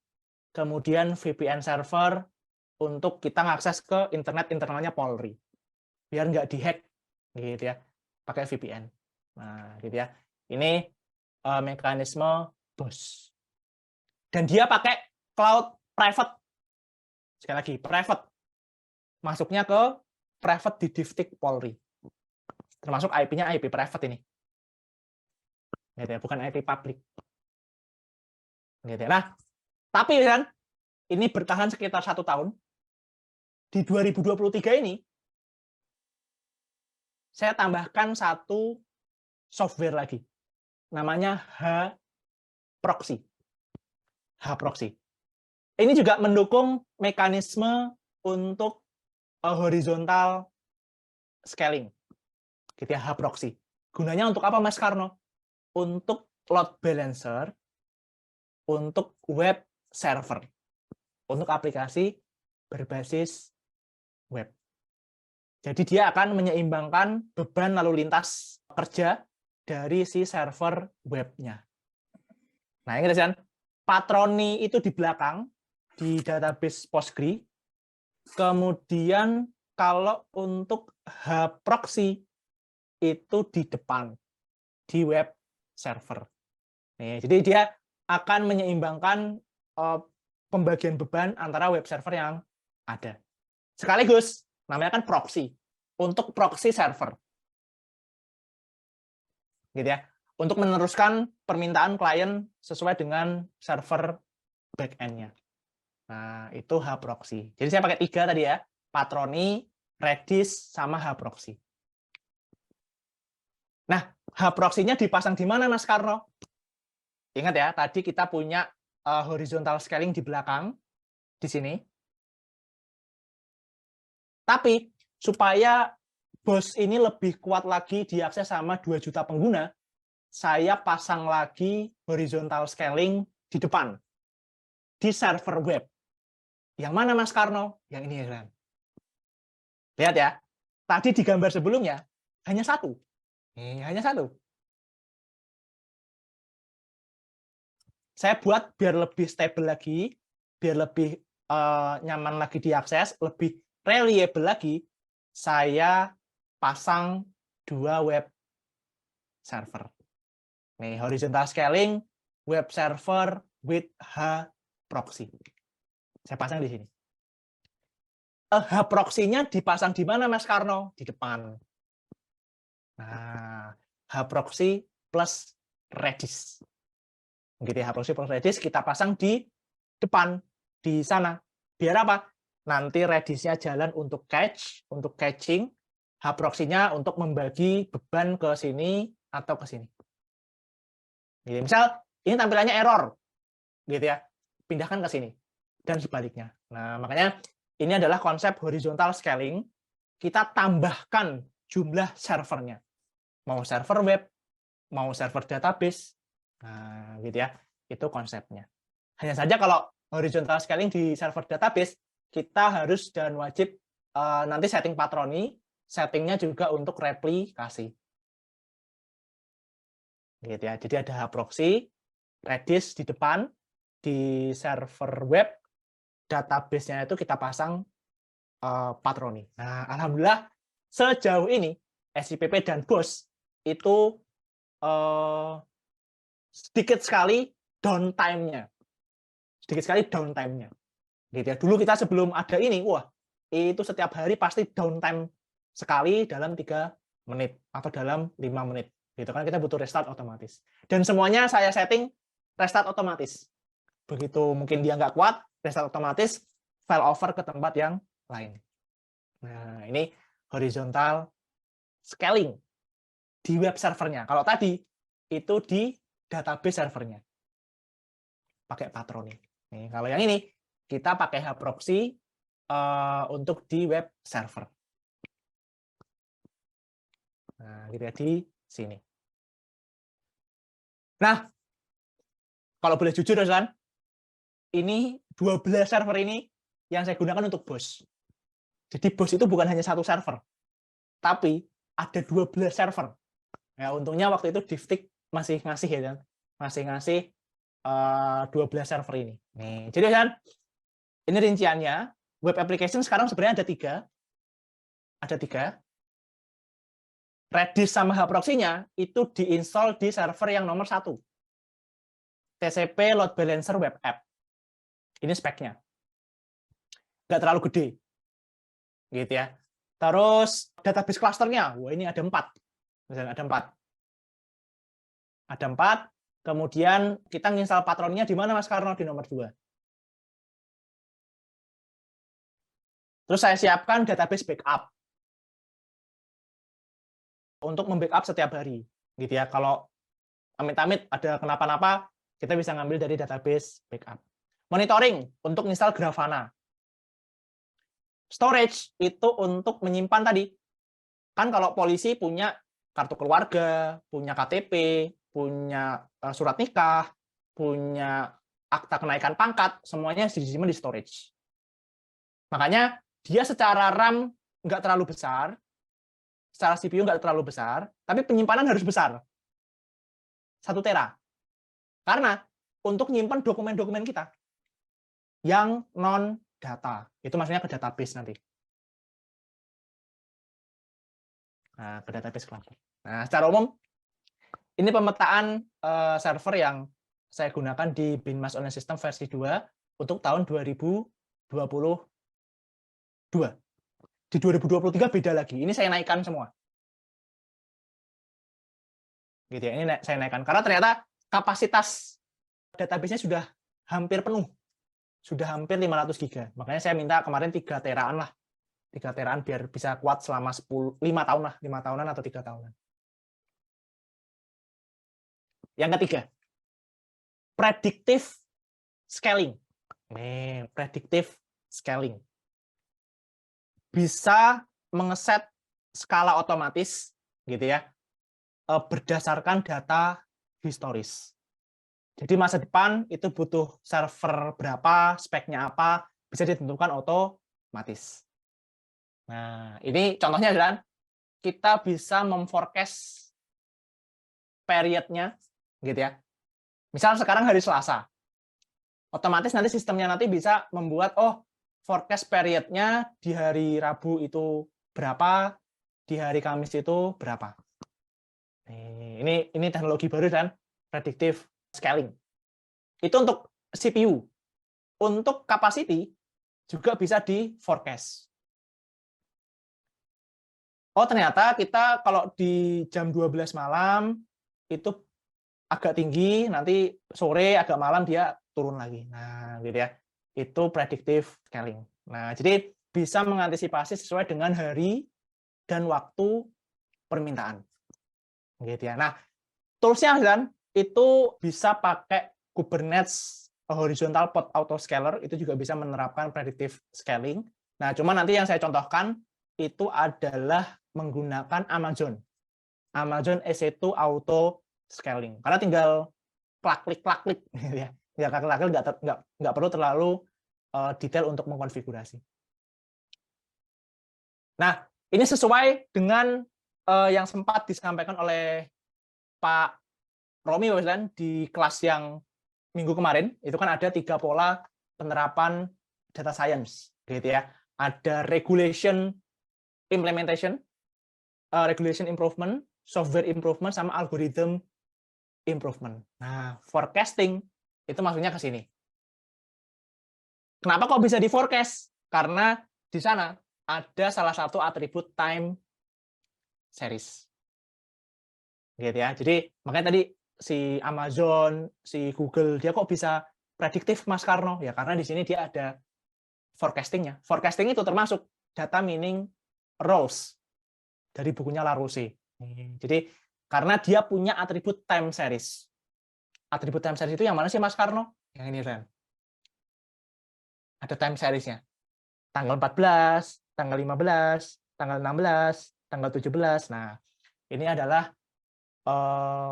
Kemudian VPN server untuk kita ngakses ke internet internalnya Polri. Biar nggak dihack gitu ya, pakai VPN. Nah, gitu ya. Ini mekanisme BOS. Dan dia pakai cloud private. Sekali lagi, private. Masuknya ke private di Divtik Polri. Termasuk IP-nya IP private ini. Gitu ya, bukan IP public. Gitu ya. Nah, tapi kan ini bertahan sekitar 1 tahun. Di 2023 ini, saya tambahkan satu software lagi. Namanya H-Proxy. H-Proxy. Ini juga mendukung mekanisme untuk horizontal scaling. Gitu ya, H-Proxy. Gunanya untuk apa, Mas Karno? Untuk load balancer, untuk web server, untuk aplikasi berbasis web. Jadi dia akan menyeimbangkan beban lalu lintas kerja dari si server webnya. Nah, ini kan patroni itu di belakang di database Postgre. Kemudian kalau untuk H-Proxy itu di depan di web server. Nih, jadi dia akan menyeimbangkan pembagian beban antara web server yang ada. Sekaligus namanya kan proxy, untuk proxy server. Gitu ya. Untuk meneruskan permintaan klien sesuai dengan server back-end-nya. Nah, itu H-Proxy. Jadi saya pakai 3 tadi ya, Patroni, Redis, sama H-Proxy. Nah, H-Proxy-nya dipasang di mana, Mas Karno? Ingat ya, tadi kita punya horizontal scaling di belakang, di sini. Tapi, supaya BOS ini lebih kuat lagi diakses sama 2 juta pengguna, saya pasang lagi horizontal scaling di depan, di server web. Yang mana, Mas Karno? Yang ini ya, lihat ya, tadi di gambar sebelumnya, hanya satu. Hanya satu. Saya buat biar lebih stable lagi, biar lebih nyaman lagi diakses, lebih reliable lagi, saya pasang 2 web server. Nih, horizontal scaling, web server with H-Proxy. Saya pasang di sini. H proxy-nya dipasang di mana, Mas Karno? Di depan. Nah, H proxy plus Redis. Gitu ya, H proxy plus Redis kita pasang di depan, di sana. Biar apa? Nanti Redis-nya jalan untuk catch, untuk catching, H proxy-nya untuk membagi beban ke sini atau ke sini. Jadi, misal ini tampilannya error, gitu ya, pindahkan ke sini dan sebaliknya. Nah, makanya ini adalah konsep horizontal scaling. Kita tambahkan jumlah servernya, mau server web, mau server database. Nah, gitu ya, itu konsepnya. Hanya saja kalau horizontal scaling di server database, kita harus dan wajib nanti setting patroni, settingnya juga untuk replikasi. Gitu ya. Jadi ada H proxy, Redis di depan, di server web, database-nya itu kita pasang patroni. Nah, alhamdulillah sejauh ini SIPP dan BOS itu sedikit sekali downtime-nya. Sedikit sekali downtime-nya. Gitu ya. Dulu kita sebelum ada ini, wah, itu setiap hari pasti downtime sekali dalam 3 menit atau dalam 5 menit. Gitu kan kita butuh restart otomatis. Dan semuanya saya setting restart otomatis. Begitu mungkin dia nggak kuat, restart otomatis, file over ke tempat yang lain. Nah, ini horizontal scaling di web servernya. Kalau tadi itu di database servernya. Pakai patroni. Nih, kalau yang ini kita pakai H proxy untuk di web server. Nah, gitu ya, di sini. Nah, kalau boleh jujur, Rozan, ini 12 server ini yang saya gunakan untuk BOS. Jadi BOS itu bukan hanya satu server, tapi ada 12 server. Ya, untungnya waktu itu Divtik masih ngasih ya, kan? Masih ngasih 12 server ini. Nih, jadi kan ini rinciannya. Web application sekarang sebenarnya ada 3. Ada 3. Redis sama H proxy-nya itu diinstal di server yang nomor 1. TCP Load Balancer Web App. Ini speknya. Nggak terlalu gede. Gitu ya. Terus database clusternya, wah ini ada 4. Misalnya ada 4. Ada 4. Kemudian kita nginstal patronnya di mana, Mas Karno? Di nomor 2. Terus saya siapkan database backup untuk membackup setiap hari, gitu ya. Kalau amit-amit ada kenapa-napa, kita bisa ngambil dari database backup. Monitoring untuk install Grafana. Storage itu untuk menyimpan tadi. Kan kalau polisi punya kartu keluarga, punya KTP, punya surat nikah, punya akta kenaikan pangkat, semuanya disimpan di storage. Makanya dia secara RAM nggak terlalu besar, secara CPU nggak terlalu besar, tapi penyimpanan harus besar. 1 tera. Karena untuk nyimpan dokumen-dokumen kita yang non-data. Itu maksudnya ke database nanti. Nah, ke database cluster. Nah, secara umum, ini pemetaan server yang saya gunakan di Binmas Online System versi 2 untuk tahun 2022. Di 2023 beda lagi. Ini saya naikkan semua. Gitu ya, ini saya naikkan. Karena ternyata kapasitas database-nya sudah hampir penuh. Sudah hampir 500 giga. Makanya saya minta kemarin 3 teraan lah. 3 teraan biar bisa kuat selama 5 tahun lah. 5 tahunan atau 3 tahunan. Yang ketiga, predictive scaling. Nih, predictive scaling. Bisa mengeset skala otomatis gitu ya, berdasarkan data historis. Jadi masa depan itu butuh server berapa, speknya apa, bisa ditentukan otomatis. Nah, ini contohnya adalah kita bisa memforecast periodnya, gitu ya. Misal sekarang hari Selasa, otomatis nanti sistemnya nanti bisa membuat, oh, forecast periodnya di hari Rabu itu berapa, di hari Kamis itu berapa. Ini teknologi baru dan predictive scaling. Itu untuk CPU. Untuk capacity juga bisa di forecast. oh ternyata kita kalau di jam 12 malam itu agak tinggi, nanti sore agak malam dia turun lagi. Nah, gitu ya. Itu predictive scaling. Nah, jadi bisa mengantisipasi sesuai dengan hari dan waktu permintaan. Gitu ya. Nah, tools-nya dan itu bisa pakai Kubernetes horizontal pod autoscaler, itu juga bisa menerapkan predictive scaling. Nah, cuma nanti yang saya contohkan itu adalah menggunakan Amazon EC2 auto scaling. Karena tinggal klik gitu ya. Ya klik nggak perlu terlalu detail untuk mengkonfigurasi. Nah, ini sesuai dengan yang sempat disampaikan oleh Pak Romi di kelas yang minggu kemarin. Itu kan ada 3 pola penerapan data science, gitu ya. Ada regulation implementation, regulation improvement, software improvement, sama algorithm improvement. Nah, forecasting itu maksudnya ke sini. Kenapa kok bisa di forecast? Karena di sana ada salah satu atribut time series. Gitu ya. Jadi makanya tadi si Amazon, si Google, dia kok bisa prediktif Mas Karno? Ya karena di sini dia ada forecasting-nya. Forecasting itu termasuk data meaning roles dari bukunya Larousse. Jadi karena dia punya atribut time series. Atribut time series itu yang mana sih Mas Karno? Yang ini Ren. Ada time series-nya. Tanggal 14, tanggal 15, tanggal 16, tanggal 17. Nah, ini adalah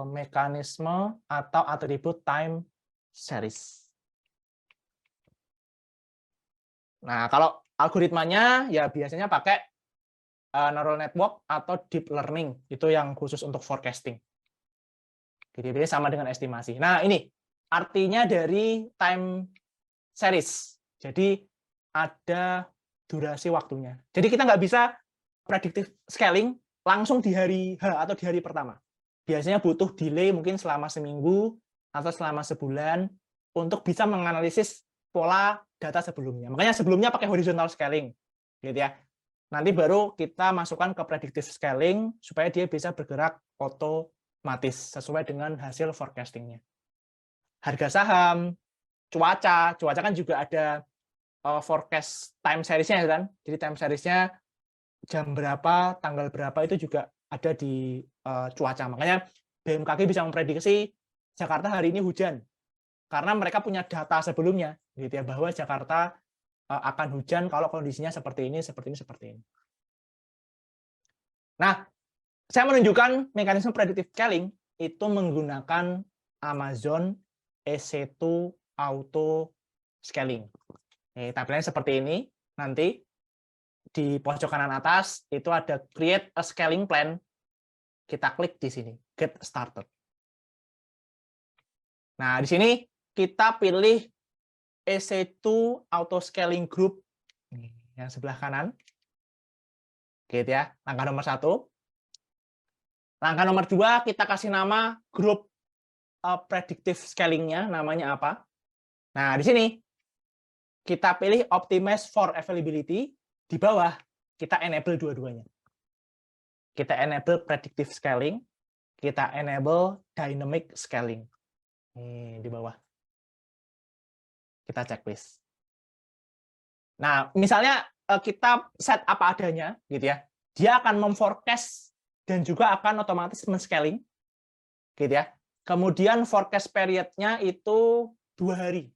mekanisme atau atribut time series. Nah, kalau algoritmanya ya biasanya pakai neural network atau deep learning, itu yang khusus untuk forecasting. Jadi sama dengan estimasi. Nah, ini artinya dari time series. Jadi ada durasi waktunya. Jadi kita nggak bisa predictive scaling langsung di hari H atau di hari pertama. Biasanya butuh delay mungkin selama seminggu atau selama sebulan untuk bisa menganalisis pola data sebelumnya. Makanya sebelumnya pakai horizontal scaling, gitu ya. Nanti baru kita masukkan ke predictive scaling supaya dia bisa bergerak otomatis sesuai dengan hasil forecastingnya. Harga saham, cuaca kan juga ada forecast time series-nya kan. Jadi time series-nya jam berapa, tanggal berapa itu juga ada di cuaca. Makanya BMKG bisa memprediksi Jakarta hari ini hujan karena mereka punya data sebelumnya, gitu ya, bahwa Jakarta akan hujan kalau kondisinya seperti ini, seperti ini, seperti ini. Nah, saya menunjukkan mekanisme predictive scaling itu menggunakan Amazon EC2 auto scaling. Tampilannya seperti ini. Nanti di pojok kanan atas itu ada create a scaling plan. Kita klik di sini, get started. Nah, di sini kita pilih EC2 auto scaling group yang sebelah kanan. Gitu ya, langkah nomor 1. Langkah nomor 2, kita kasih nama grup predictive scaling-nya, namanya apa. Nah, di sini kita pilih optimize for availability, di bawah kita enable dua-duanya. Kita enable predictive scaling, kita enable dynamic scaling. Ini di bawah. Kita checklist. Nah, misalnya kita set apa adanya, gitu ya. Dia akan memforecast dan juga akan otomatis men-scaling, gitu ya. Kemudian forecast period-nya itu 2 hari.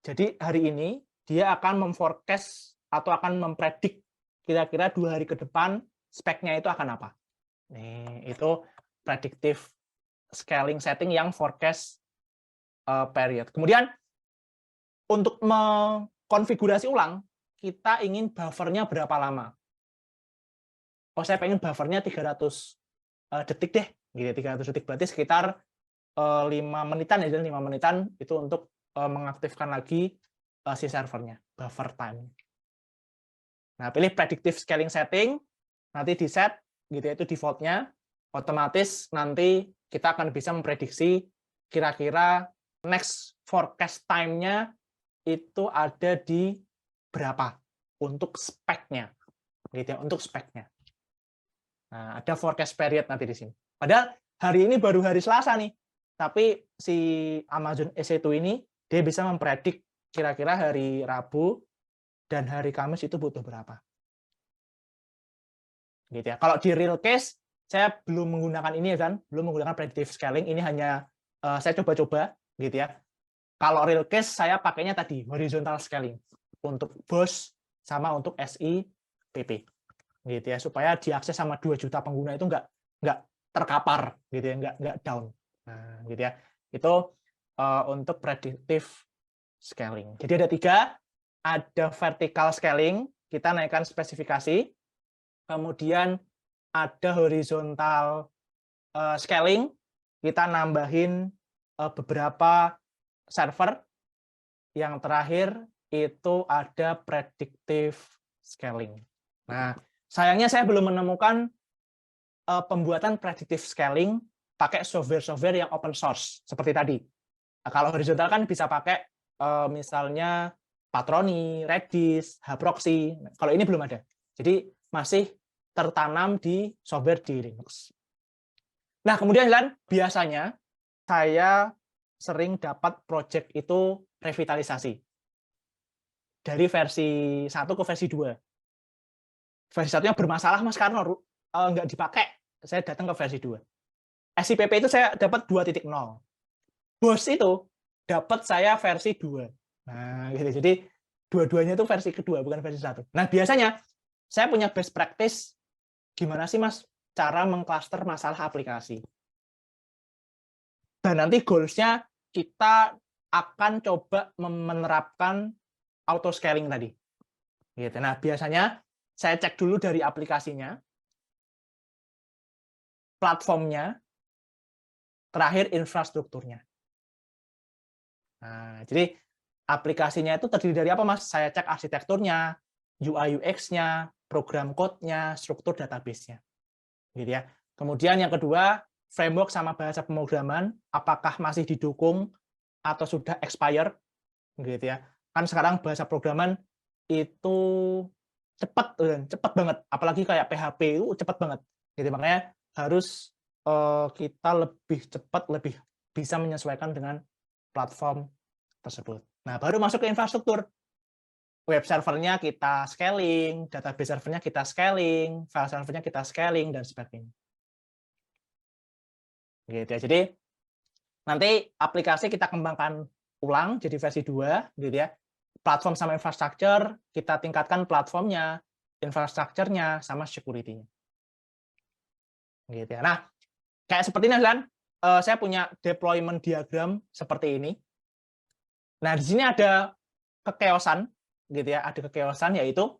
Jadi hari ini dia akan memforecast atau akan mempredik kira-kira 2 hari ke depan speknya itu akan apa. Nih, itu predictive scaling setting yang forecast period. Kemudian untuk mengkonfigurasi ulang, kita ingin buffernya berapa lama. Oh, saya pengen buffernya 300 detik deh. Gitu, 300 detik berarti sekitar 5 menitan ya, 5 menitan itu untuk mengaktifkan lagi si servernya, buffer time. Nah, pilih predictive scaling setting, nanti di set, gitu ya, itu default-nya, otomatis nanti kita akan bisa memprediksi kira-kira next forecast time-nya itu ada di berapa untuk speknya, gitu ya, untuk speknya. Nah, ada forecast period nanti di sini. Padahal hari ini baru hari Selasa nih, tapi si Amazon EC2 ini dia bisa mempredik kira-kira hari Rabu dan hari Kamis itu butuh berapa. Gitu ya. Kalau di real case saya belum menggunakan ini kan, belum menggunakan predictive scaling, ini hanya saya coba-coba gitu ya. Kalau real case saya pakainya tadi horizontal scaling untuk BOS sama untuk SIPP. Gitu ya, supaya diakses sama 2 juta pengguna itu nggak terkapar gitu ya, nggak down. Nah, gitu ya. Itu untuk predictive scaling. Jadi ada 3, ada vertical scaling, kita naikkan spesifikasi. Kemudian ada horizontal scaling, kita nambahin beberapa server. Yang terakhir itu ada predictive scaling. Nah, sayangnya saya belum menemukan pembuatan predictive scaling pakai software-software yang open source seperti tadi. Nah, kalau horizontal kan bisa pakai misalnya Patroni, Redis, Hproxy. Kalau ini belum ada. Jadi masih tertanam di software di Linux. Nah, kemudian kan biasanya saya sering dapat project itu revitalisasi. Dari versi 1 ke versi 2. Versi 1-nya bermasalah, Mas, karena nggak dipakai. Saya datang ke versi 2. SIPP itu saya dapat 2.0. BOS itu dapat saya versi 2. Nah, gitu. Jadi dua-duanya itu versi kedua, bukan versi 1. Nah, biasanya saya punya best practice gimana sih, Mas, cara mengcluster masalah aplikasi. Dan nanti goals-nya kita akan coba menerapkan auto scaling tadi. Gitu. Nah, biasanya saya cek dulu dari aplikasinya, platformnya, terakhir infrastrukturnya. Nah, jadi aplikasinya itu terdiri dari apa, Mas? Saya cek arsitekturnya, UI UX-nya, program code-nya, struktur database-nya. Gitu ya. Kemudian yang kedua, framework sama bahasa pemrograman, apakah masih didukung atau sudah expired, gitu ya. Kan sekarang bahasa programan itu cepat banget, apalagi kayak PHP itu cepat banget. Gitu, makanya harus kita lebih cepat, lebih bisa menyesuaikan dengan platform tersebut. Nah, baru masuk ke infrastruktur. Web servernya kita scaling, database servernya kita scaling, file servernya kita scaling, dan sebagainya. Gitu ya. Jadi nanti aplikasi kita kembangkan ulang jadi versi 2, gitu ya. Platform sama infrastructure, kita tingkatkan platformnya, infrastructure-nya, sama security-nya. Gitu ya. Nah, kayak seperti ini kan, saya punya deployment diagram seperti ini. Nah, di sini ada kekeosan, gitu ya, ada kekeosan yaitu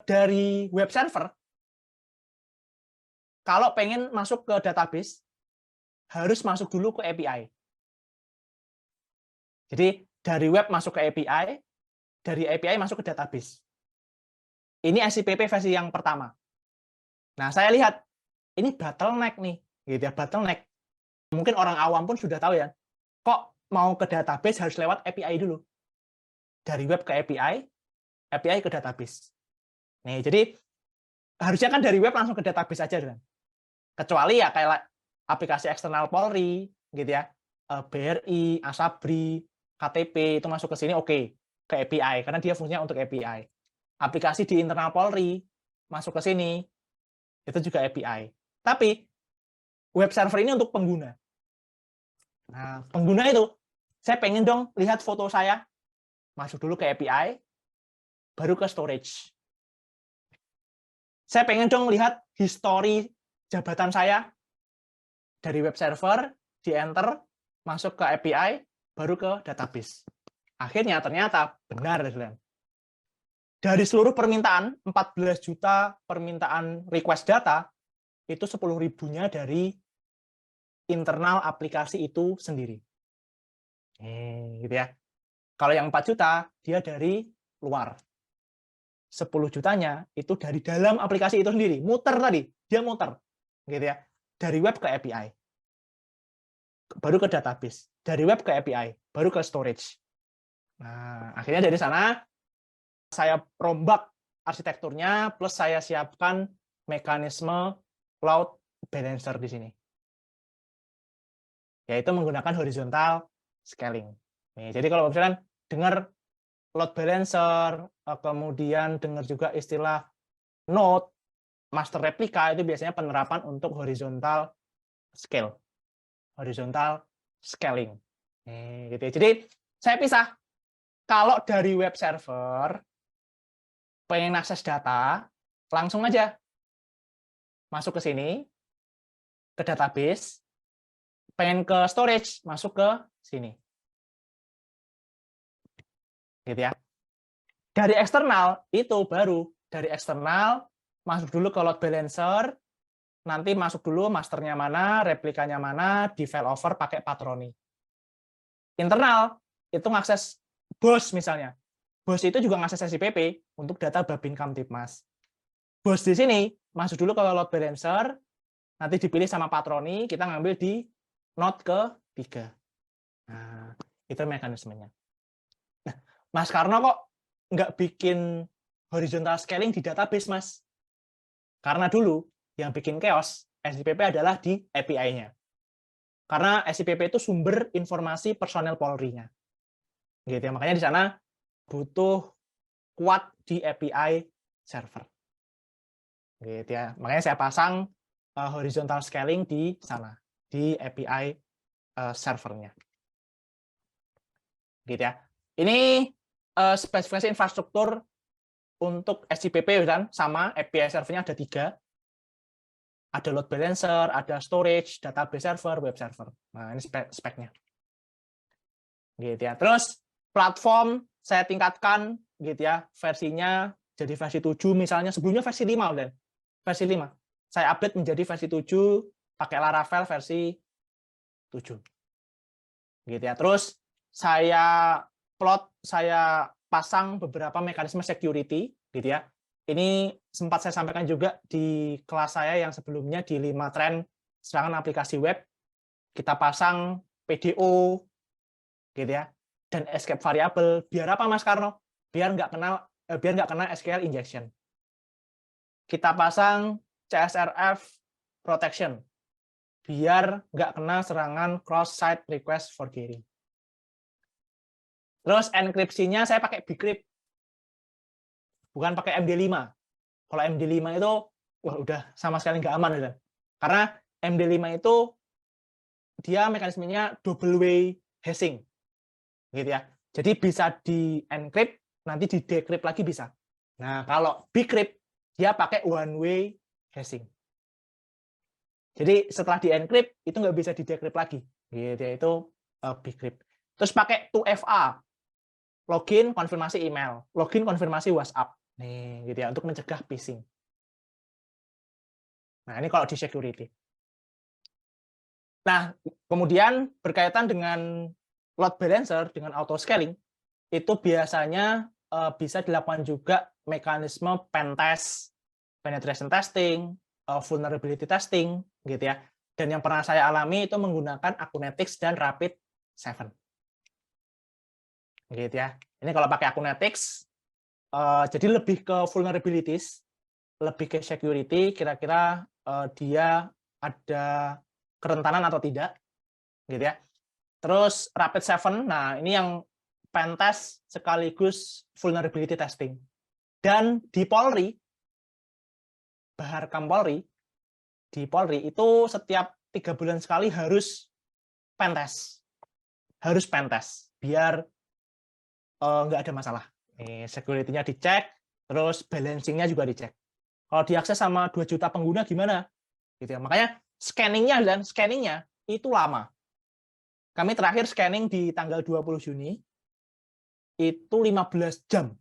dari web server, kalau pengen masuk ke database, harus masuk dulu ke API. Jadi dari web masuk ke API, dari API masuk ke database. Ini SIPP versi yang pertama. Nah, saya lihat ini bottleneck nih, gitu ya, bottleneck. Mungkin orang awam pun sudah tahu ya, kok mau ke database harus lewat API dulu. Dari web ke API, API ke database. Nih, jadi harusnya kan dari web langsung ke database aja kan. Kecuali ya kayak aplikasi eksternal Polri, gitu ya, BRI, Asabri, KTP itu masuk ke sini oke, ke API karena dia fungsinya untuk API. Aplikasi di internal Polri masuk ke sini itu juga API. Tapi web server ini untuk pengguna. Nah, pengguna itu saya pengen dong lihat foto saya, masuk dulu ke API, baru ke storage. Saya pengen dong lihat history jabatan saya dari web server, di enter, masuk ke API, baru ke database. Akhirnya ternyata benar, dari seluruh permintaan, 14 juta permintaan request data, itu 10.000-nya dari internal aplikasi itu sendiri. Gitu ya. Kalau yang 4 juta, dia dari luar. 10 jutanya itu dari dalam aplikasi itu sendiri. Muter tadi, dia muter. Gitu ya. Dari web ke API. Baru ke database. Dari web ke API, baru ke storage. Nah, akhirnya dari sana saya rombak arsitekturnya, plus saya siapkan mekanisme load balancer di sini. Yaitu menggunakan horizontal scaling. Nih, jadi kalau misalkan dengar load balancer, kemudian dengar juga istilah node, master replika, itu biasanya penerapan untuk horizontal scale. Horizontal scaling. Nih, gitu ya. Jadi saya pisah. Kalau dari web server, pengen akses data, langsung aja masuk ke sini, ke database, pengen ke storage, masuk ke sini. Gitu ya. Dari eksternal, itu baru. Dari eksternal, masuk dulu ke load balancer, nanti masuk dulu masternya mana, replikanya mana, di failover pakai patroni. Internal, itu ngakses BOS misalnya. BOS itu juga ngakses SIPP untuk data Babin Kamtipmas. BOS di sini, masuk dulu ke load balancer, nanti dipilih sama patroni, kita ngambil di node ke-3. Nah, itu mekanismenya. Nah, Mas Karno kok nggak bikin horizontal scaling di database, Mas? Karena dulu yang bikin chaos SIPP adalah di API-nya. Karena SIPP itu sumber informasi personel Polri-nya. Gitu ya. Makanya di sana butuh kuat di API server. Gitu ya. Makanya saya pasang horizontal scaling di sana, di API servernya. Gitu ya. Ini spesifikasi infrastruktur untuk SIPP kan sama API servernya ada 3. Ada load balancer, ada storage, database server, web server. Nah, ini speknya. Gitu ya. Terus platform saya tingkatkan gitu ya, versinya jadi versi 7 misalnya, sebelumnya versi 5 udah. Versi 5. Saya update menjadi versi 7 pakai Laravel versi 7. Gitu ya. Terus saya pasang beberapa mekanisme security gitu ya. Ini sempat saya sampaikan juga di kelas saya yang sebelumnya di 5 tren serangan aplikasi web. Kita pasang PDO gitu ya. Dan escape variable. Biar apa Mas Karno? Biar nggak kena SQL injection. Kita pasang CSRF protection. Biar nggak kena serangan cross-site request forgery. Terus enkripsinya saya pakai bcrypt. Bukan pakai MD5. Kalau MD5 itu wah udah sama sekali nggak aman udah. Karena MD5 itu dia mekanismenya double way hashing. Gitu ya. Jadi bisa di-encrypt, nanti di-decrypt lagi bisa. Nah, kalau bcrypt dia pakai one way hashing. Jadi setelah di-encrypt itu nggak bisa di-decrypt lagi. Gitu ya, itu bcrypt. Terus pakai 2FA. Login konfirmasi email, login konfirmasi WhatsApp. Nih, gitu ya, untuk mencegah phishing. Nah, ini kalau di security. Nah, kemudian berkaitan dengan load balancer dengan auto scaling, itu biasanya bisa dilakukan juga mekanisme pentest, penetration testing, vulnerability testing, gitu ya. Dan yang pernah saya alami itu menggunakan Acunetix dan Rapid7. Gitu ya. Ini kalau pakai Acunetix, jadi lebih ke vulnerabilities, lebih ke security, kira-kira dia ada kerentanan atau tidak, gitu ya. Terus Rapid7, nah ini yang pentest sekaligus vulnerability testing. Dan di Polri, Baharkam Polri, di Polri itu setiap 3 bulan sekali harus pentest. Harus pentest, biar nggak ada masalah. Security-nya dicek, terus balancing-nya juga dicek. Kalau diakses sama 2 juta pengguna gimana? Gitu ya. Makanya scanningnya itu lama. Kami terakhir scanning di tanggal 20 Juni, itu 15 jam.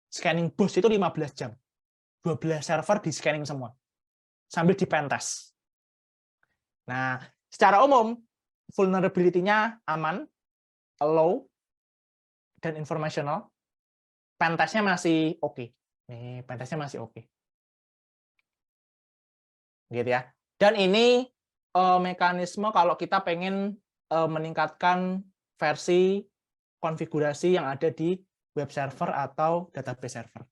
Scanning BOS itu 15 jam. 12 server di scanning semua. Sambil di pentest. Nah, secara umum, vulnerability-nya aman, low, dan informational. Pentestnya masih oke. Nih, pentestnya masih oke. Gitu ya. Dan ini mekanisme kalau kita pengen meningkatkan versi konfigurasi yang ada di web server atau database server.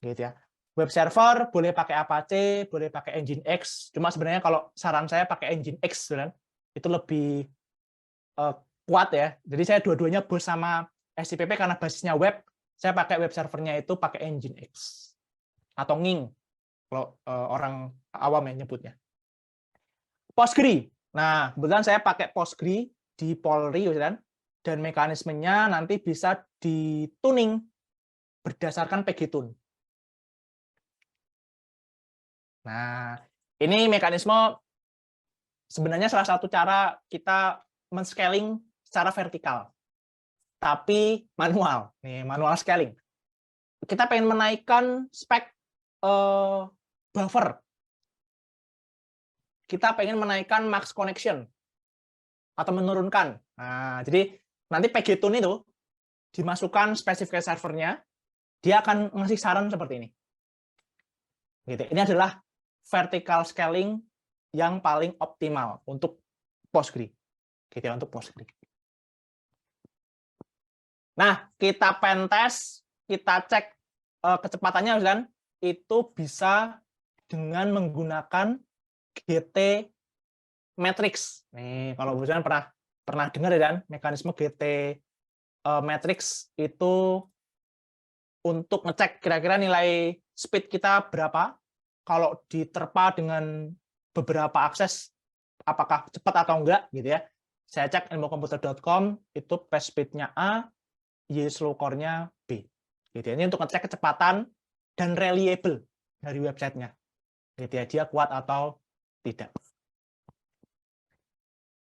Gitu ya. Web server boleh pakai Apache, boleh pakai Nginx. Cuma sebenarnya kalau saran saya pakai Nginx, kan? Itu lebih kuat ya. Jadi saya dua-duanya bos sama SIPP karena basisnya web. Saya pakai web servernya itu pakai Nginx atau Nging kalau orang awam yang nyebutnya. Postgre. Nah, kebetulan saya pakai Postgre di Polri, kan? Dan mekanismenya nanti bisa dituning berdasarkan PGTune. Nah, ini mekanisme sebenarnya salah satu cara kita men-scaling secara vertikal, tapi manual. Nih, manual scaling. Kita pengen menaikkan spek buffer. Kita pengen menaikkan max connection atau menurunkan. Nah, jadi nanti PGTune itu dimasukkan spesifikasi servernya, dia akan ngasih saran seperti ini. Gitu. Ini adalah vertical scaling yang paling optimal untuk Postgre. Gitu ya, untuk Postgre. Nah, kita pentest, kita cek kecepatannya, kan? Itu bisa dengan menggunakan GT Matrix. Nih, kalau misalnya pernah dengar ya, kan? Mekanisme GT Matrix itu untuk ngecek kira-kira nilai speed kita berapa. Kalau diterpa dengan beberapa akses, apakah cepat atau enggak, gitu ya. Saya cek ilmukomputer.com, itu pace speed-nya A, yield slow core-nya B. Gitu ya. Ini untuk ngecek kecepatan dan reliable dari websitenya. Gitu ya, dia kuat atau tidak.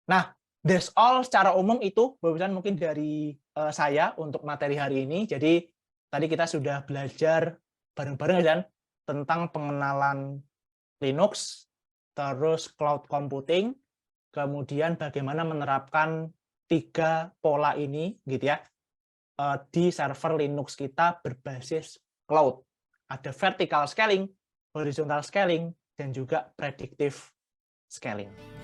Nah, that's all secara umum itu, mungkin dari saya untuk materi hari ini. Jadi, tadi kita sudah belajar bareng-bareng, kan? Tentang pengenalan Linux, terus cloud computing, kemudian bagaimana menerapkan 3 pola ini, gitu ya, di server Linux kita berbasis cloud. Ada vertical scaling, horizontal scaling, dan juga predictive scaling.